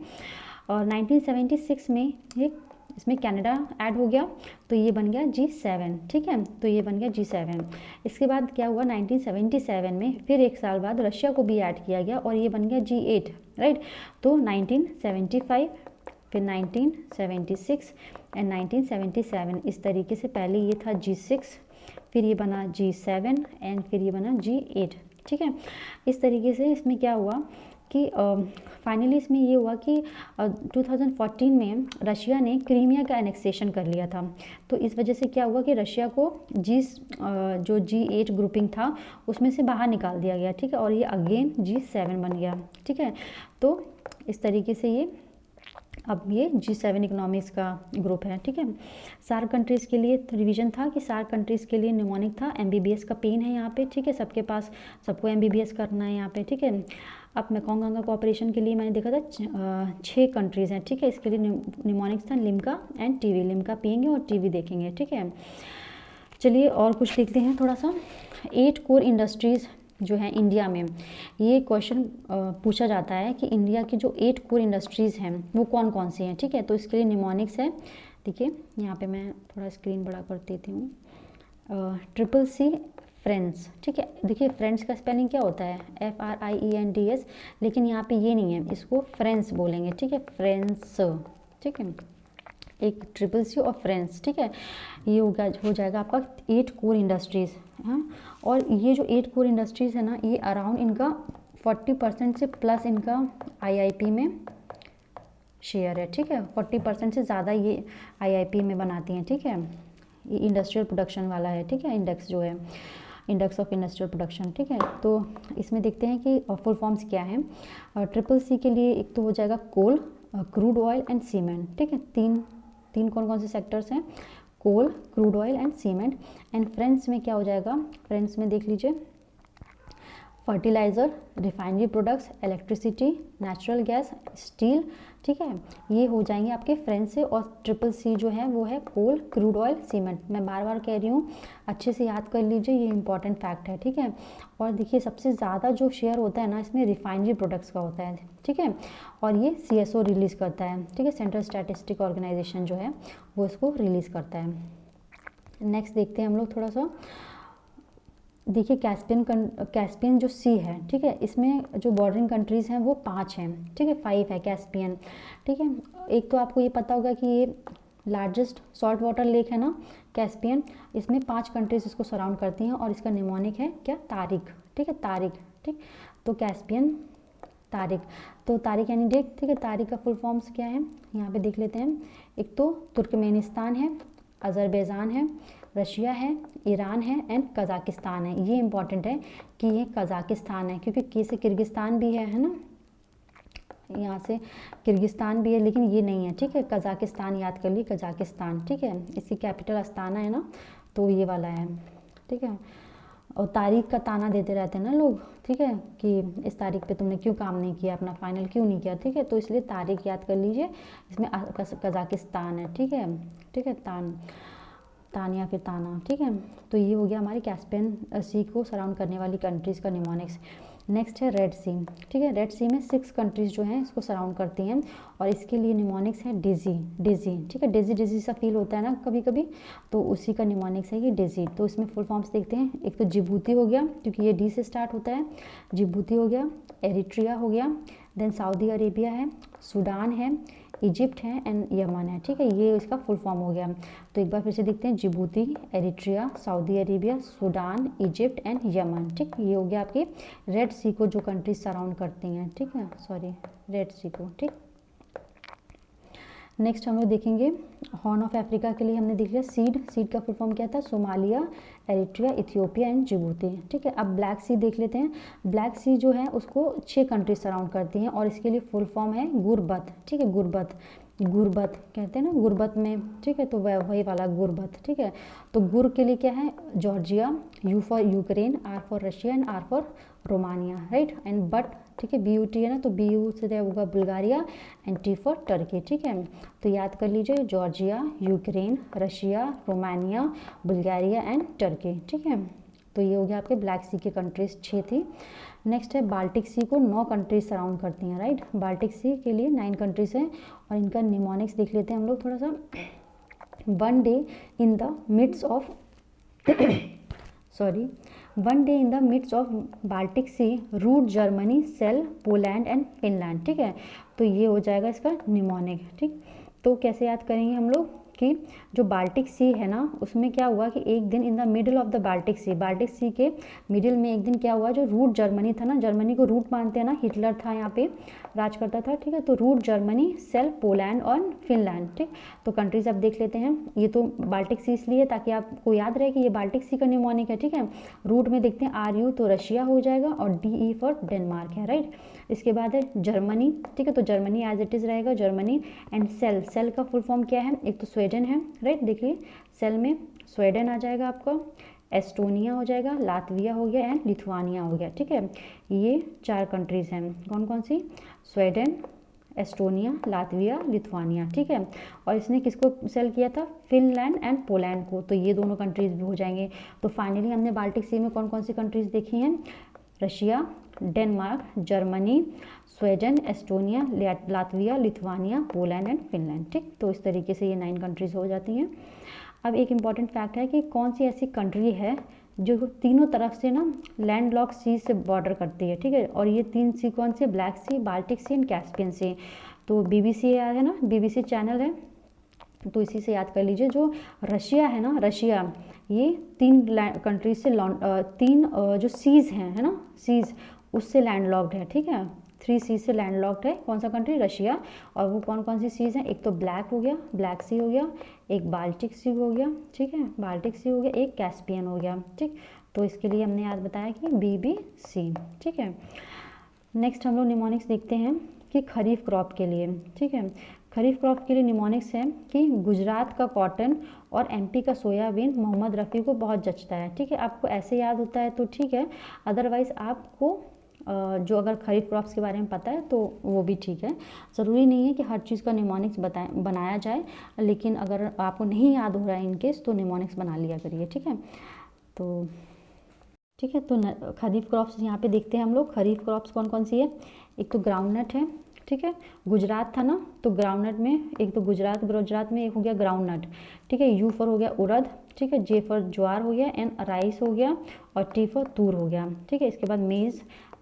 और 1976 में ये इसमें कनाडा ऐड हो गया तो ये बन गया G7, ठीक है, तो ये बन गया G7। इसके बाद क्या हुआ? 1977 में फिर एक साल बाद रशिया को भी ऐड किया गया और ये बन गया G8, राइट। तो 1975, फिर 1976 एंड 1977, इस तरीके से पहले ये था G6, फिर ये बना G7 एंड फिर ये बना G8, ठीक है। इस तरीके से इसमें क्या हुआ कि फाइनली इसमें ये हुआ कि 2014 में रशिया ने क्रीमिया का एनेक्सेशन कर लिया था। तो इस वजह से क्या हुआ कि रशिया को जो G8 ग्रुपिंग था उसमें से बाहर निकाल दिया गया, ठीक है, और ये अगेन G7 बन गया, ठीक है। तो इस तरीके से ये अब ये G7 इकोनॉमिक्स का ग्रुप है, ठीक है। सार्क कंट्रीज़ के लिए रिवीजन था कि सार्क कंट्रीज़ के लिए निमोनिक था MBBS का पेन है यहाँ पे, ठीक है, सबके पास सबको MBBS करना है यहाँ पे, ठीक है। अब मेकोंग गंगा कोऑपरेशन के लिए मैंने देखा था 6 कंट्रीज़ हैं, ठीक है, इसके लिए निमोनिक्स था लिम्का एंड टीवी, लिम्का पियेंगे और टीवी देखेंगे, ठीक है। चलिए और कुछ देखते हैं थोड़ा सा। 8 कोर इंडस्ट्रीज़ जो है इंडिया में, ये क्वेश्चन पूछा जाता है कि इंडिया की जो 8 कोर इंडस्ट्रीज़ हैं वो कौन कौन सी हैं, ठीक है। तो इसके लिए निमोनिक्स है, देखिए यहाँ पे मैं थोड़ा स्क्रीन बड़ा कर देती हूँ, CCC फ्रेंड्स, ठीक है। देखिए फ्रेंड्स का स्पेलिंग क्या होता है? FRIENDS, लेकिन यहाँ पे ये नहीं है, इसको फ्रेंड्स बोलेंगे, ठीक है, फ्रेंड्स, ठीक है, एक CCC और फ्रेंड्स, ठीक है। ये हो जाएगा आपका 8 कोर इंडस्ट्रीज़, हाँ। और ये जो 8 कोर इंडस्ट्रीज़ है ना, ये अराउंड इनका 40% से प्लस इनका IIP में शेयर है, ठीक है, 40% से ज़्यादा ये IIP में बनाती हैं, ठीक है। ये इंडस्ट्रियल प्रोडक्शन वाला है, ठीक है, इंडेक्स जो है, इंडेक्स ऑफ इंडस्ट्रियल प्रोडक्शन, ठीक है। तो इसमें देखते हैं कि फुल फॉर्म्स क्या हैं। CCC के लिए एक तो हो जाएगा coal, crude oil and cement, ठीक है। तीन कौन कौन से सेक्टर्स हैं, coal, crude oil and cement. And friends में क्या हो जाएगा, फ्रेंड्स में देख लीजिए fertiliser, refinery products, electricity, natural gas, steel, ठीक है, ये हो जाएंगे आपके फ्रेंच से। और ट्रिपल सी जो है वो है कोल, क्रूड ऑयल, सीमेंट। मैं बार बार कह रही हूँ, अच्छे से याद कर लीजिए, ये इंपॉर्टेंट फैक्ट है, ठीक है। और देखिए सबसे ज़्यादा जो शेयर होता है ना इसमें रिफाइनरी प्रोडक्ट्स का होता है, ठीक है। और ये CSO रिलीज़ करता है, ठीक है, सेंट्रल स्टैटिस्टिक ऑर्गेनाइजेशन जो है वो इसको रिलीज़ करता है। नेक्स्ट देखते हैं हम लोग थोड़ा सा, देखिए कैस्पियन जो सी है, ठीक है, इसमें जो बॉर्डरिंग कंट्रीज़ हैं वो 5 हैं, ठीक है, 5 है कैस्पियन, ठीक है। एक तो आपको ये पता होगा कि ये लार्जेस्ट सॉल्ट वाटर लेक है ना कैस्पियन, इसमें 5 कंट्रीज इसको सराउंड करती हैं और इसका निमोनिक है क्या, तारिक, ठीक है, तारिक, ठीक। तो कैस्पियन तारिक, तो तारिक यानी डेक, ठीक है। तारिक का फुल फॉर्म्स क्या है यहाँ पे देख लेते हैं। एक तो तुर्कमेनिस्तान है, अज़रबैजान है, रशिया है, ईरान है एंड कज़ाकिस्तान है। ये इंपॉर्टेंट है कि ये कज़ाकिस्तान है, क्योंकि के से किर्गिस्तान भी है ना, यहाँ से किर्गिस्तान भी है लेकिन ये नहीं है, ठीक है। कज़ाकिस्तान याद कर ली, कज़ाकिस्तान, ठीक है। इसकी कैपिटल अस्ताना है ना, तो ये वाला है, ठीक है। और तारीख का ताना देते रहते हैं ना लोग, ठीक है, कि इस तारीख पे तुमने क्यों काम नहीं किया, अपना फाइनल क्यों नहीं किया, ठीक है। तो इसलिए तारीख याद कर लीजिए, इसमें कज़ाकिस्तान है, ठीक है, ठीक है, तान या फिर ताना, ठीक है। तो ये हो गया हमारी कैस्पियन सी को सराउंड करने वाली कंट्रीज़ का निमोनिक्स। नेक्स्ट है रेड सी, ठीक है। रेड सी में 6 कंट्रीज़ जो हैं इसको सराउंड करती हैं और इसके लिए निमोनिक्स है डिजी, ठीक है। डिजी सा फील होता है ना कभी कभी, तो उसी का निमोनिक्स है ये डिजी। तो इसमें फुल फॉर्म्स देखते हैं। एक तो जिबूती हो गया, क्योंकि ये डी से स्टार्ट होता है, जिबूती हो गया, एरिट्रिया हो गया, देन सऊदी अरेबिया है, सूडान है, इजिप्ट है एंड यमन है, ठीक है। ये इसका फुल फॉर्म हो गया। तो एक बार फिर से देखते हैं, Djibouti, Eritrea, Saudi Arabia, Sudan, Egypt and Yemen, ठीक। ये हो गया आपके रेड सी को जो कंट्रीज सराउंड करती हैं, ठीक है, सॉरी रेड सी को, ठीक। नेक्स्ट हम लोग देखेंगे हॉर्न ऑफ अफ्रीका के लिए हमने देख लिया सीड का फुल फॉर्म क्या था, Somalia, Eritrea, Ethiopia and Djibouti, ठीक है। अब ब्लैक सी देख लेते हैं। ब्लैक सी जो है उसको 6 कंट्रीज सराउंड करती हैं और इसके लिए फुल फॉर्म है गुरबत, ठीक है, गुरबत कहते हैं ना गुरबत में, ठीक है। तो वही वाला गुरबत, ठीक है। तो गुर के लिए क्या है, Georgia, U for Ukraine, R for Russia and R for Romania, right. And but, ठीक है, BUT है ना, तो BU से होगा Bulgaria and T for Turkey, ठीक है। तो याद कर लीजिए Georgia, Ukraine, Russia, Romania, Bulgaria and Turkey, ठीक है। तो ये हो गया आपके ब्लैक सी की कंट्रीज 6 थी। नेक्स्ट है बाल्टिक सी को 9 कंट्रीज सराउंड करती हैं, राइट। बाल्टिक सी के लिए 9 कंट्रीज हैं और इनका निमोनिक्स देख लेते हैं हम लोग थोड़ा सा। One day in the midst of Baltic sea route Germany, sale, Poland and Finland, ठीक है। तो ये हो जाएगा इसका निमोनिक, ठीक। तो कैसे याद करेंगे हम लोग कि जो बाल्टिक सी है ना उसमें क्या हुआ कि एक दिन in the middle of the Baltic sea के मिडिल में एक दिन क्या हुआ, जो रूट जर्मनी था ना, जर्मनी को रूट मानते हैं ना, हिटलर था यहाँ पे राज करता था, ठीक है। तो रूट जर्मनी, सेल, पोलैंड और फिनलैंड, ठीक। तो कंट्रीज आप देख लेते हैं। ये तो बाल्टिक सी इसलिए ताकि आपको याद रहे कि ये बाल्टिक सी का निमोनिक है, ठीक है। रूट में देखते हैं RU, तो रशिया हो जाएगा और DE फॉर डेनमार्क है, राइट। इसके बाद है जर्मनी, ठीक है। तो जर्मनी एज इट इज़ रहेगा जर्मनी। एंड सेल का फुल फॉर्म क्या है, एक तो स्वीडन है, राइट। देखिए सेल में स्वीडन आ जाएगा आपका, एस्टोनिया हो जाएगा, लातविया हो गया एंड लिथुआनिया हो गया, ठीक है। ये 4 कंट्रीज़ हैं, कौन कौन सी, स्वीडन, एस्टोनिया, लातविया, लिथुआनिया, ठीक है। और इसने किसको सेल किया था, फिनलैंड एंड पोलैंड को। तो ये दोनों कंट्रीज भी हो जाएंगे। तो फाइनली हमने बाल्टिक सी में कौन कौन सी कंट्रीज देखी हैं, Russia, Denmark, Germany, Sweden, Estonia, Latvia, Lithuania, Poland and Finland, ठीक। तो इस तरीके से ये 9 कंट्रीज हो जाती हैं। अब एक इम्पॉर्टेंट फैक्ट है कि कौन सी ऐसी कंट्री है जो तीनों तरफ से ना लैंड लॉक सी से बॉर्डर करती है, ठीक है। और ये 3 सी कौन sea, black sea, Baltic sea and Caspian sea. तो BBC है ना, BBC चैनल है, तो इसी से याद कर लीजिए। जो रशिया है ना, रशिया ये 3 कंट्रीज से 3 जो सीज़ हैं, है ना, सीज़ उससे लैंड लॉक्ड है, ठीक है। 3 सी से लैंड लॉक्ड है, कौन सा कंट्री, रशिया। और वो कौन कौन सी सीज़ हैं, एक तो ब्लैक हो गया, ब्लैक सी हो गया, एक बाल्टिक सी हो गया, ठीक है, बाल्टिक सी हो गया, एक कैस्पियन हो गया, ठीक। तो इसके लिए हमने याद बताया कि BBC, ठीक है। नेक्स्ट हम लोग निमोनिक्स देखते हैं कि कि खरीफ क्रॉप के लिए, ठीक है, खरीफ क्रॉप के लिए निमोनिक्स है कि गुजरात का कॉटन और एमपी का सोयाबीन मोहम्मद रफ़ी को बहुत जचता है, ठीक है। आपको ऐसे याद होता है तो ठीक है, अदरवाइज़ आपको जो अगर खरीफ क्रॉप्स के बारे में पता है तो वो भी ठीक है। ज़रूरी नहीं है कि हर चीज़ का निमोनिक्स बनाया जाए, लेकिन अगर आपको नहीं याद हो रहा है इनकेस तो निमोनिक्स बना लिया करिए, ठीक है। तो ठीक है, तो खरीफ क्रॉप्स यहाँ पे देखते हैं हम लोग। खरीफ क्रॉप्स कौन कौन सी है, एक तो ग्राउंडनट है, ठीक है, गुजरात था ना, तो ग्राउंडनट में एक तो गुजरात में एक हो गया ग्राउंडनट, ठीक है, यू फॉर हो गया उड़द, ठीक है, जे फॉर ज्वार हो गया, एन राइस हो गया, और टी फॉर तूर हो गया, ठीक है। इसके बाद maize,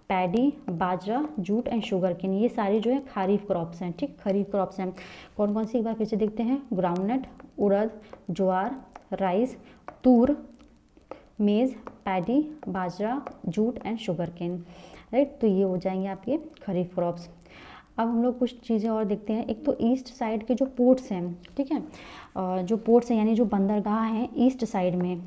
paddy, bajra, jute and sugarcane, ये सारे जो है खरीफ क्रॉप्स हैं, ठीक, खरीफ क्रॉप्स हैं। कौन कौन सी, एक बार फिर से देखते हैं, groundnut, urad, jowar, rice, tur, maize, paddy, bajra, jute and sugarcane, right. तो ये हो जाएंगे आपके खरीफ क्रॉप्स। अब हम लोग कुछ चीज़ें और देखते हैं। एक तो ईस्ट साइड के जो पोर्ट्स हैं, ठीक है, जो पोर्ट्स हैं यानी जो बंदरगाह हैं ईस्ट साइड में,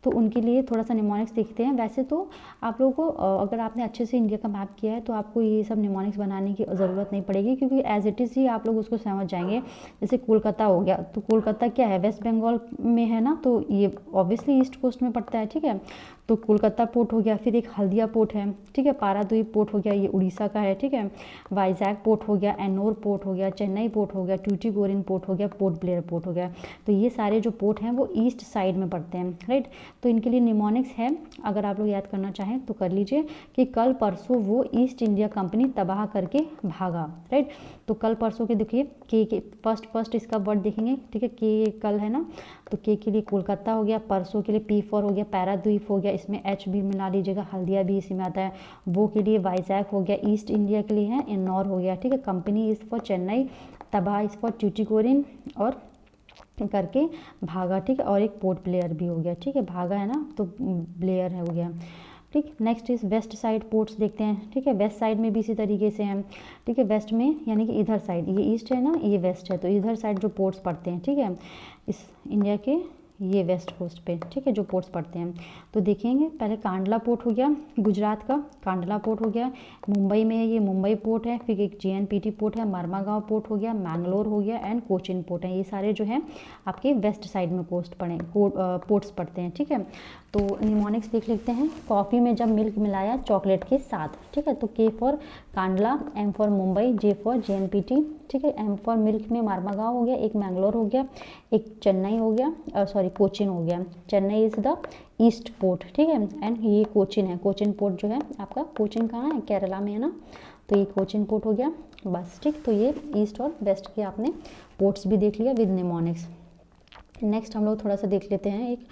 तो उनके लिए थोड़ा सा निमोनिक्स देखते हैं। वैसे तो आप लोगों को अगर आपने अच्छे से इंडिया का मैप किया है तो आपको ये सब निमोनिक्स बनाने की ज़रूरत नहीं पड़ेगी, क्योंकि एज इट इज़ ही आप लोग उसको समझ जाएंगे। जैसे कोलकाता हो गया, तो कोलकाता क्या है, वेस्ट बंगाल में है ना, तो ये ऑब्वियसली ईस्ट कोस्ट में पड़ता है, ठीक है। तो कोलकाता पोर्ट हो गया, फिर एक हल्दिया पोर्ट है, ठीक है, पारादीप पोर्ट हो गया, ये उड़ीसा का है, ठीक है, वाइजैग पोर्ट हो गया, एन्नोर पोर्ट हो गया, चेन्नई पोर्ट हो गया, ट्यूटिकोरिन पोर्ट हो गया, पोर्ट ब्लेयर पोर्ट हो गया। तो ये सारे जो पोर्ट हैं वो ईस्ट साइड में पड़ते हैं, राइट। तो इनके लिए निमोनिक्स है, अगर आप लोग याद करना चाहें तो कर लीजिए कि कल परसों वो ईस्ट इंडिया कंपनी तबाह करके भागा, राइट। तो कल परसों के देखिए के फर्स्ट इसका वर्ड देखेंगे, ठीक है, के कल है ना, तो के लिए कोलकाता हो गया, परसों के लिए पी फॉर हो गया पारादीप हो गया, इसमें एच भी मिला लीजिएगा, हल्दिया भी इसी में आता है, वो के लिए वाइजैग हो गया, ईस्ट इंडिया के लिए है एन्नौर हो गया, ठीक है, कंपनी इज़ फॉर चेन्नई, तबाह इज़ फॉर ट्यूटिकोरिन और करके भागा, ठीक है, और एक पोर्ट ब्लेयर भी हो गया, ठीक है, भागा है ना तो ब्लेयर है हो गया, ठीक। Next is west side ports देखते हैं, ठीक है, वेस्ट साइड में भी इसी तरीके से हैं, ठीक है, वेस्ट में यानी कि इधर साइड, ये ईस्ट है ना, ये वेस्ट है, तो इधर साइड जो पोर्ट्स पड़ते हैं, ठीक है, इस इंडिया के ये वेस्ट कोस्ट पे, ठीक है, जो पोर्ट्स पड़ते हैं। तो देखेंगे पहले कांडला पोर्ट हो गया, गुजरात का कांडला पोर्ट हो गया, मुंबई में ये मुंबई पोर्ट है, फिर एक JNPT पोर्ट है, मरमागांव पोर्ट हो गया, मैंगलोर हो गया एंड कोचिन पोर्ट है। ये सारे जो हैं आपके वेस्ट साइड में पोर्ट्स पड़ते हैं, ठीक है। तो निमोनिक्स देख लेते हैं। कॉफ़ी में जब मिल्क मिलाया चॉकलेट के साथ, ठीक है, तो K for Kandla, M for Mumbai, J for JNPT, ठीक है, एम फॉर मिल्क में मारमागांव हो गया, एक मैंगलोर हो गया, एक चेन्नई हो गया, सॉरी कोचिन हो गया। Chennai is the east port, ठीक है, एंड ये कोचिन है, कोचिन पोर्ट जो है आपका, कोचिन कहाँ है, केरला में है ना, तो ये कोचिन पोर्ट हो गया, बस, ठीक। तो ये ईस्ट और वेस्ट के आपने पोर्ट्स भी देख लिया विद निमोनिक्स। नेक्स्ट हम लोग थोड़ा सा देख लेते हैं एक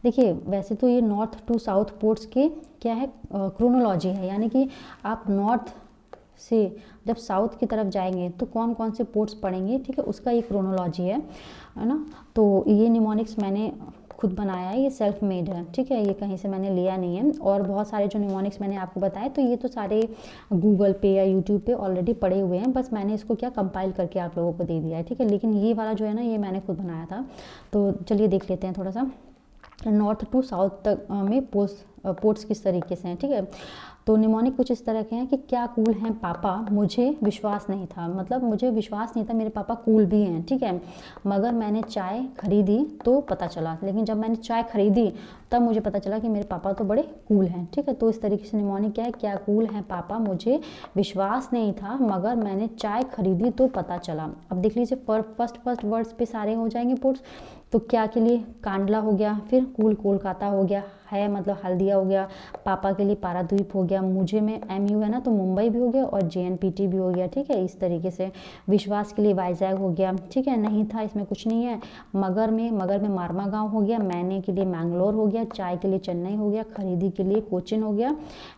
देखिए, वैसे तो ये नॉर्थ टू साउथ पोर्ट्स के क्या है, क्रोनोलॉजी है, यानी कि आप नॉर्थ से जब साउथ की तरफ जाएंगे तो कौन कौन से पोर्ट्स पड़ेंगे, ठीक है, उसका ये क्रोनोलॉजी है ना। तो ये निमोनिक्स मैंने खुद बनाया है, ये सेल्फ मेड है, ठीक है, ये कहीं से मैंने लिया नहीं है। और बहुत सारे जो निमोनिक्स मैंने आपको बताए तो ये तो सारे गूगल पे या यूट्यूब पे ऑलरेडी पड़े हुए हैं, बस मैंने इसको क्या कंपाइल करके आप लोगों को दे दिया है, ठीक है। लेकिन ये वाला जो है ना, ये मैंने खुद बनाया था। तो चलिए देख लेते हैं थोड़ा सा नॉर्थ टू साउथ तक में पोर्ट्स किस तरीके से हैं, ठीक है। तो निमोनिक कुछ इस तरह के हैं कि क्या कूल हैं पापा, मुझे विश्वास नहीं था, मतलब मुझे विश्वास नहीं था मेरे पापा कूल भी हैं, ठीक है, मगर मैंने चाय खरीदी तो पता चला, लेकिन जब मैंने चाय खरीदी तब मुझे पता चला कि मेरे पापा तो बड़े कूल हैं, ठीक है। तो इस तरीके से निमोनिक क्या है, क्या कूल हैं पापा, मुझे विश्वास नहीं था मगर मैंने चाय खरीदी तो पता चला। अब देख लीजिए फर्स्ट वर्ड्स पे सारे हो जाएंगे पोर्ट्स। तो क्या के लिए कांडला हो गया, फिर कूल कोलकाता हो गया, है मतलब हल्दिया हो गया, पापा के लिए पारादीप हो गया, मुझे में MU है ना तो मुंबई भी हो गया और JNPT भी हो गया, ठीक है। इस तरीके से विश्वास के लिए वाइजैग हो गया, ठीक है, नहीं था इसमें कुछ नहीं है। मगर में मारमागांव हो गया, मैंने के लिए मैंगलोर हो गया, चाय के लिए चेन्नई हो गया, खरीदी के लिए कोचिन हो गया,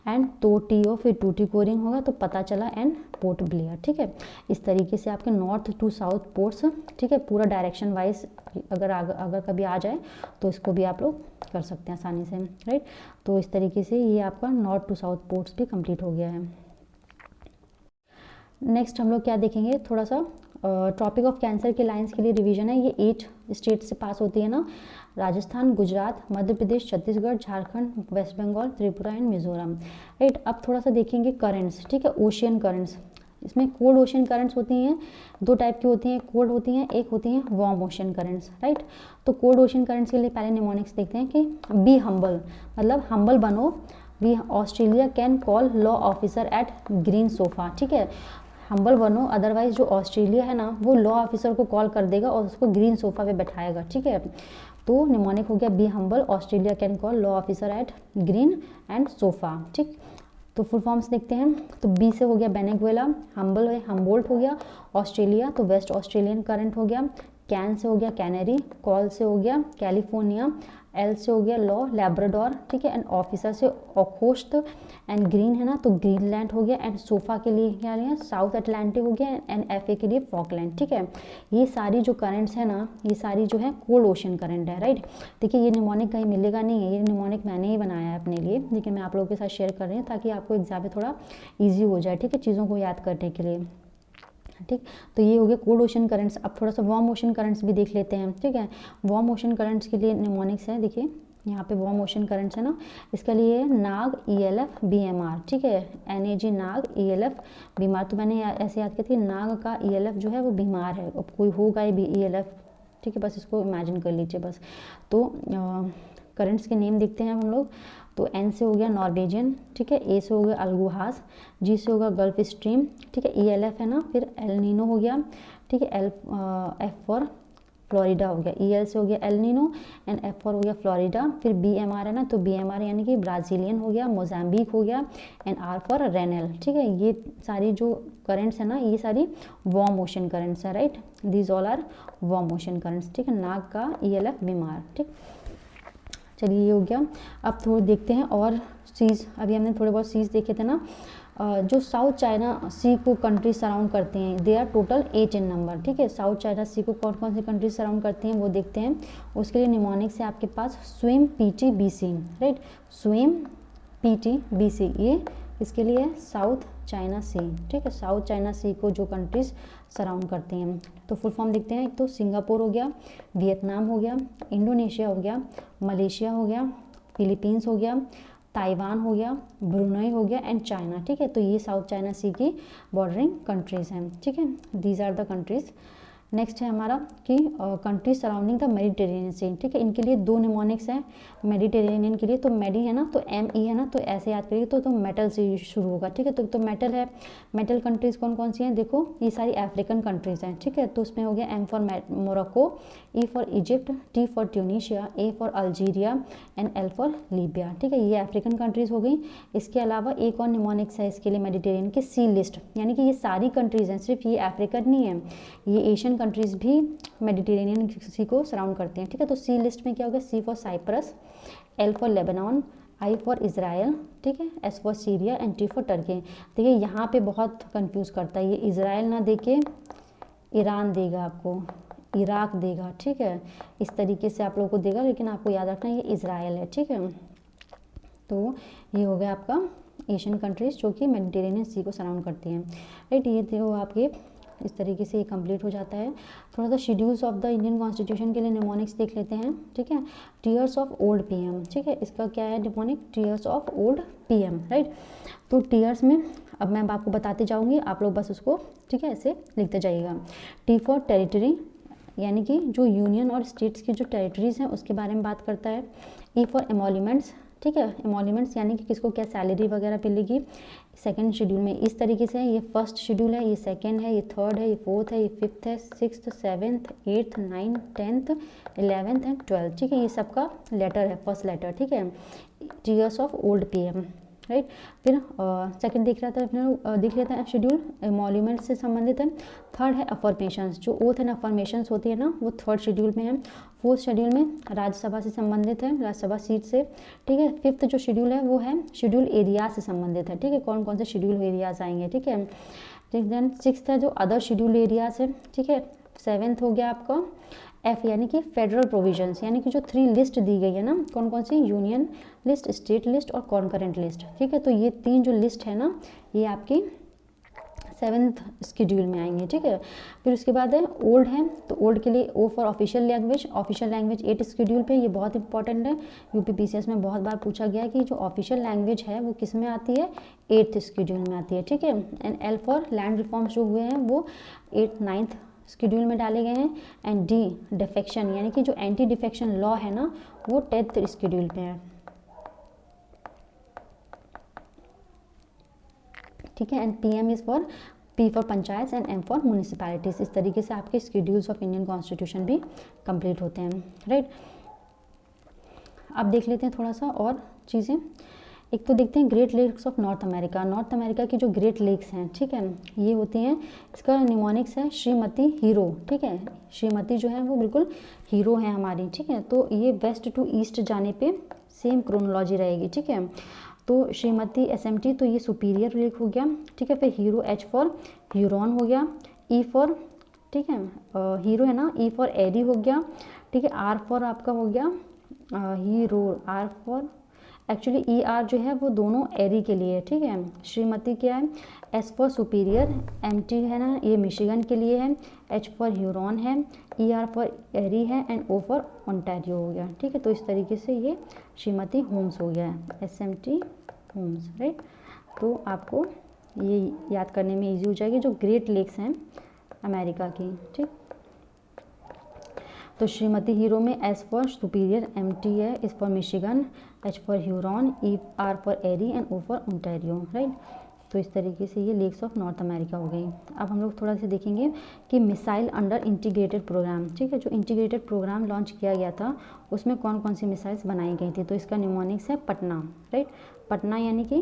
एंड तो फिर टूटिकोरिन होगा तो पता चला एंड पोर्ट ब्लेयर, ठीक है। इस तरीके से आपके नॉर्थ टू साउथ पोर्ट्स, ठीक है, पूरा डायरेक्शन वाइज अगर कभी आ जाए तो इसको भी आप लोग कर सकते हैं आसानी से, राइट। तो इस तरीके से ये आपका नॉर्थ टू साउथ पोर्ट्स भी कंप्लीट हो गया है। नेक्स्ट हम लोग क्या देखेंगे, थोड़ा सा ट्रॉपिक ऑफ कैंसर के लाइंस के लिए रिवीजन है, ये 8 स्टेट से पास होती है ना, राजस्थान, गुजरात, मध्य प्रदेश, छत्तीसगढ़, झारखंड, वेस्ट बंगाल, त्रिपुरा एंड मिजोरम, राइट। अब थोड़ा सा देखेंगे करंट्स, ठीक है, ओशियन करंट्स। इसमें कोल्ड ओशियन करंट्स होती हैं, 2 टाइप की होती हैं, कोल्ड होती हैं, एक होती हैं वार्म ओशियन करंट्स, राइट। तो कोल्ड ओशियन करंट्स के लिए पहले निमोनिक्स देखते हैं कि बी हम्बल, मतलब हम्बल बनो, we Australia can call law officer at green sofa, ठीक है, हम्बल बनो, अदरवाइज जो ऑस्ट्रेलिया है ना वो लॉ ऑफिसर को कॉल कर देगा और उसको ग्रीन सोफा पे बैठाएगा, ठीक है। तो निमोनिक हो गया be humble, Australia can call law officer at green and sofa, ठीक। तो फुल फॉर्म्स देखते हैं, तो बी से हो गया बेनेगुएला, हम्बल है हम्बोल्ट हो गया ऑस्ट्रेलिया, तो वेस्ट ऑस्ट्रेलियन करंट हो गया, कैन से हो गया कैनरी, कॉल से हो गया कैलिफोर्निया, एल से हो गया लॉ लैब्राडोर, ठीक है, एंड ऑफिसर से ओखोस्ट, एंड ग्रीन है ना तो ग्रीनलैंड हो गया, एंड सोफा के लिए क्या लिया साउथ अटलांटिक हो गया, एंड एफ ए के लिए फॉकलैंड, ठीक है। ये सारी जो करंट्स है ना ये सारी जो है कोल्ड ओशन करंट है, राइट। देखिए ये निमोनिक कहीं मिलेगा नहीं है, ये निमोनिक मैंने ही बनाया है अपने लिए, लेकिन मैं आप लोगों के साथ शेयर कर रही हूँ ताकि आपको एग्जाम में थोड़ा ईजी हो जाए, ठीक है, चीज़ों को याद करने के लिए, ठीक। तो ये हो गया कोल्ड ओशन करंट्स। अब थोड़ा सा वार्म ओशन करंट्स भी देख लेते हैं, ठीक है। वार्म ओशन करंट्स के लिए निमोनिक्स है, देखिए यहाँ पे वार्म ओशन करंट्स है ना, इसके लिए नाग ELF BMR, ठीक है, NAG नाग ELF बीमार, तो मैंने ऐसे याद की थी नाग का ELF जो है वो बीमार है, अब कोई होगा ही ELF, ठीक है, बस इसको इमेजिन कर लीजिए बस। तो करंट्स के नेम देखते हैं हम लोग, तो N से हो गया नॉर्वेजियन, ठीक है, A से हो गया अल्गुहास, G से होगा गल्फ स्ट्रीम, ठीक है, ELF है ना, फिर एल नीनो हो गया, ठीक है, F फॉर फ्लोरिडा हो गया, EL से हो गया El Nino, and F for हो गया फ्लोरिडा, फिर BMR है ना तो BMR यानी कि ब्राज़ीलियन हो गया, मोजाम्बिक हो गया, एंड R फॉर रेनेल, ठीक है। ये सारी जो करंट्स है ना ये सारी वार्म ओशन करंट्स है, right, these all are warm ocean currents, ठीक है, नाग का ELF बीमार, ठीक। चलिए ये हो गया। अब थोड़ा देखते हैं और सीज, अभी हमने थोड़े बहुत सीज देखे थे ना, जो साउथ चाइना सी को कंट्रीज सराउंड करते हैं, they are total 8 in number, ठीक है। साउथ चाइना सी को कौन कौन सी कंट्रीज सराउंड करते हैं वो देखते हैं। उसके लिए निमोनिक्स है आपके पास swim PTBC, right, swim PTBC, ये इसके लिए साउथ चाइना सी, ठीक है, साउथ चाइना सी को जो कंट्रीज सराउंड करते हैं। तो फुल फॉर्म देखते हैं, एक तो सिंगापुर हो गया, वियतनाम हो गया, इंडोनेशिया हो गया, मलेशिया हो गया, फिलीपींस हो गया, ताइवान हो गया, ब्रुनई हो गया, एंड चाइना, ठीक है। तो ये साउथ चाइना सी की बॉर्डरिंग कंट्रीज हैं, ठीक है, these are the countries. Next है हमारा कि countries surrounding the Mediterranean sea, ठीक है, इनके लिए 2 निमोनिक्स हैं मेडिटेरेनियन के लिए, तो मेडी है ना तो ME है ना तो ऐसे याद करिए, तो मेटल से शुरू होगा, ठीक है। तो मेटल है, मेटल कंट्रीज कौन कौन सी हैं देखो, ये सारी अफ्रीकन कंट्रीज हैं, ठीक है। तो उसमें हो गया M for Morocco, E for Egypt, T for Tunisia, A for Algeria, and L for Libya, ठीक है, ये अफ्रीकन कंट्रीज हो गई। इसके अलावा एक और निमोनिक्स है इसके लिए मेडिटेरेनियन की सी लिस्ट, यानी कि ये सारी कंट्रीज हैं, सिर्फ ये अफ्रीकन नहीं है, ये एशियन कंट्रीज भी मेडिटेरेनियन सी को सराउंड करते हैं, ठीक है। तो सी लिस्ट में क्या हो गया, C for Cyprus, L for Lebanon, I for Israel, ठीक है, S for Syria, and T for Turkey. देखिए यहाँ पे बहुत कंफ्यूज करता है, ये इज़राइल ना देके ईरान देगा आपको, इराक देगा, ठीक है, इस तरीके से आप लोगों को देगा, लेकिन आपको याद रखना ये इज़राइल है, ठीक है। तो ये हो गया आपका एशियन कंट्रीज जो कि मेडिटेरेनियन सी को सराउंड करती हैं, राइट। ये थे आपके, इस तरीके से ये कंप्लीट हो जाता है। थोड़ा सा schedules of the Indian constitution के लिए निमोनिक्स देख लेते हैं, ठीक है। टीयर्स ऑफ ओल्ड PM, ठीक है, इसका क्या है mnemonic, tears of old PM, right. तो टीयर्स में अब मैं आपको बताते जाऊँगी, आप लोग बस उसको, ठीक है, ऐसे लिखते जाइएगा। T फॉर टेरिटरी, यानी कि जो यूनियन और स्टेट्स की जो टेरिटरीज हैं उसके बारे में बात करता है। E फॉर एमोल्यूमेंट्स, ठीक है, एमोल्यूमेंट्स यानी कि किसको क्या सैलरी वगैरह मिलेगी सेकंड शेड्यूल में, इस तरीके से है। ये फर्स्ट शेड्यूल है, ये सेकंड है, ये थर्ड है, ये फोर्थ है, ये फिफ्थ है, 6th 7th 8th 9th 10th 11th and 12th, ठीक है, ये सबका लेटर है, फर्स्ट लेटर, ठीक है, tears of old PM, right. फिर सेकंड देख लेता है शेड्यूल एमोल्यूमेंट से संबंधित है। थर्ड है अफर्मेशंस, जो ओथ एंड अफर्मेशंस होती है ना वो थर्ड शेड्यूल में है। फोर्थ शेड्यूल में राज्यसभा से संबंधित है, राज्यसभा सीट से, ठीक है। फिफ्थ जो शेड्यूल है वो है शेड्यूल एरिया से संबंधित है, ठीक है, कौन कौन से शेड्यूल एरियाज आएंगे, ठीक है। देन सिक्स्थ है जो अदर शेड्यूल एरियाज है, ठीक है। सेवेंथ हो गया आपका F यानी कि फेडरल प्रोविजंस, यानी कि जो 3 लिस्ट दी गई है ना, कौन कौन सी, यूनियन लिस्ट, स्टेट लिस्ट और कॉन्करेंट लिस्ट, ठीक है। तो ये 3 जो लिस्ट है ना ये आपकी 7th शेड्यूल में आएंगे, ठीक है। फिर उसके बाद है ओल्ड है, तो ओल्ड के लिए O for official language, official language 8 schedule पे, ये बहुत इंपॉर्टेंट है, यूपीपीसीएस में बहुत बार पूछा गया कि जो ऑफिशियल लैंग्वेज है वो किस में आती है, 8th शेड्यूल में आती है, ठीक है। And L for land reforms जो हुए हैं वो 8th 9th शेड्यूल में डाले गए हैं। एंड डी डिफेक्शन, यानी कि जो एंटी डिफेक्शन लॉ है ना वो 10th शेड्यूल पे है, ठीक है। And PM is for, P for panchayat and M for municipalities. इस तरीके से आपके शेड्यूल्स ऑफ इंडियन कॉन्स्टिट्यूशन भी कंप्लीट होते हैं, राइट। अब देख लेते हैं थोड़ा सा और चीज़ें। एक तो देखते हैं great lakes of North America. North America की जो ग्रेट लेक्स हैं, ठीक है, ये होती हैं, इसका निमोनिक्स है श्रीमती हीरो, ठीक है। श्रीमती जो है वो बिल्कुल हीरो है हमारी, ठीक है। तो ये वेस्ट टू ईस्ट जाने पे सेम क्रोनोलॉजी रहेगी, ठीक है। तो श्रीमती एसएमटी, तो ये सुपीरियर लेक हो गया, ठीक है। फिर हीरो, एच फॉर ह्यूरॉन हो गया, ई फॉर, ठीक है, हीरो है ना, ई फॉर एरी हो गया, ठीक है। आर फॉर आपका हो गया hero, R for, actually E R जो है वो दोनों एरी के लिए है, ठीक है। श्रीमती क्या है, S for superior, M T है ना ये मिशिगन के लिए है, एच फॉर ह्यूरॉन है, ई आर फॉर एरी है, एंड ओ फॉर ओंटारियो हो गया, ठीक है। तो इस तरीके से ये श्रीमती होम्स हो गया है, S M T homes, right. तो आपको ये याद करने में इजी हो जाएगी जो ग्रेट लेक्स हैं अमेरिका की, ठीक। तो श्रीमती हीरो में S for superior, M T है, is for Michigan, H for Huron, E R for Erie, and O for Ontario, right. तो इस तरीके से ये लेक्स ऑफ नॉर्थ अमेरिका हो गई। अब हम लोग थोड़ा सा देखेंगे कि मिसाइल अंडर इंटीग्रेटेड प्रोग्राम, ठीक है, जो इंटीग्रेटेड प्रोग्राम लॉन्च किया गया था उसमें कौन कौन सी मिसाइल्स बनाई गई थी। तो इसका निमोनिक्स है पटना, राइट। पटना यानी कि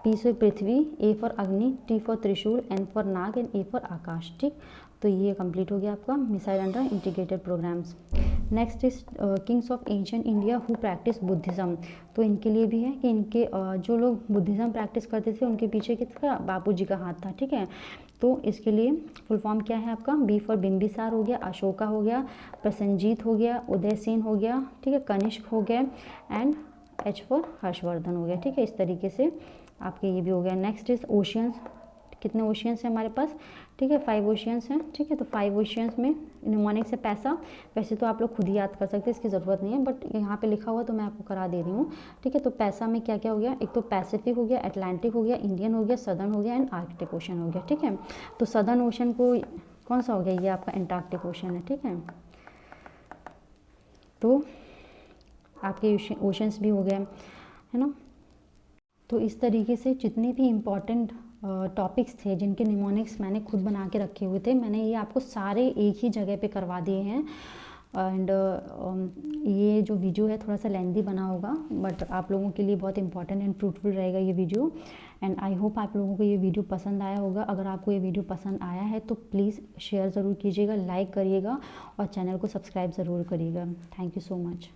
पी से Prithvi, A for Agni, T for Trishul, N for Nag, and A for Akash, ठीक। तो ये कंप्लीट हो गया आपका missile under integrated programs. Next is kings of ancient India who practice Buddhism. तो इनके लिए भी है कि इनके जो लोग बुद्धिज़्म प्रैक्टिस करते थे उनके पीछे किसका, बापू जी का हाथ था, ठीक है। तो इसके लिए फुल फॉर्म क्या है आपका, बी फॉर बिंबिसार हो गया, अशोका हो गया, प्रसन्नजीत हो गया, उदयसेन हो गया, ठीक है, कनिष्क हो गया, एंड एच फॉर हर्षवर्धन हो गया, ठीक है। इस तरीके से आपके ये भी हो गया। नेक्स्ट इज ओशियंस, कितने ओशियंस हैं हमारे पास, ठीक है, 5 ओशियंस हैं, ठीक है। तो 5 ओशियंस में निमोनिक से पैसा, वैसे तो आप लोग खुद ही याद कर सकते हैं, इसकी ज़रूरत नहीं है, बट यहाँ पे लिखा हुआ तो मैं आपको करा दे रही हूँ, ठीक है। तो पैसा में क्या क्या हो गया, एक तो पैसिफिक हो गया, अटलांटिक हो गया, इंडियन हो गया, सदर्न हो गया, एंड आर्कटिक ओशन हो गया, ठीक है। तो सदर्न ओशन को कौन सा हो गया, ये आपका एंटार्क्टिक ओशन है, ठीक है। तो आपके ओशंस भी हो गए, है ना। तो इस तरीके से जितने भी इम्पॉर्टेंट टॉपिक्स थे जिनके निमोनिक्स मैंने खुद बना के रखे हुए थे, मैंने ये आपको सारे एक ही जगह पे करवा दिए हैं। एंड ये जो वीडियो है थोड़ा सा लेंदी बना होगा, बट आप लोगों के लिए बहुत इंपॉर्टेंट एंड फ्रूटफुल रहेगा ये वीडियो। एंड आई होप आप लोगों को ये वीडियो पसंद आया होगा। अगर आपको ये वीडियो पसंद आया है तो प्लीज़ शेयर ज़रूर कीजिएगा, लाइक करिएगा और चैनल को सब्सक्राइब ज़रूर करिएगा। Thank you so much.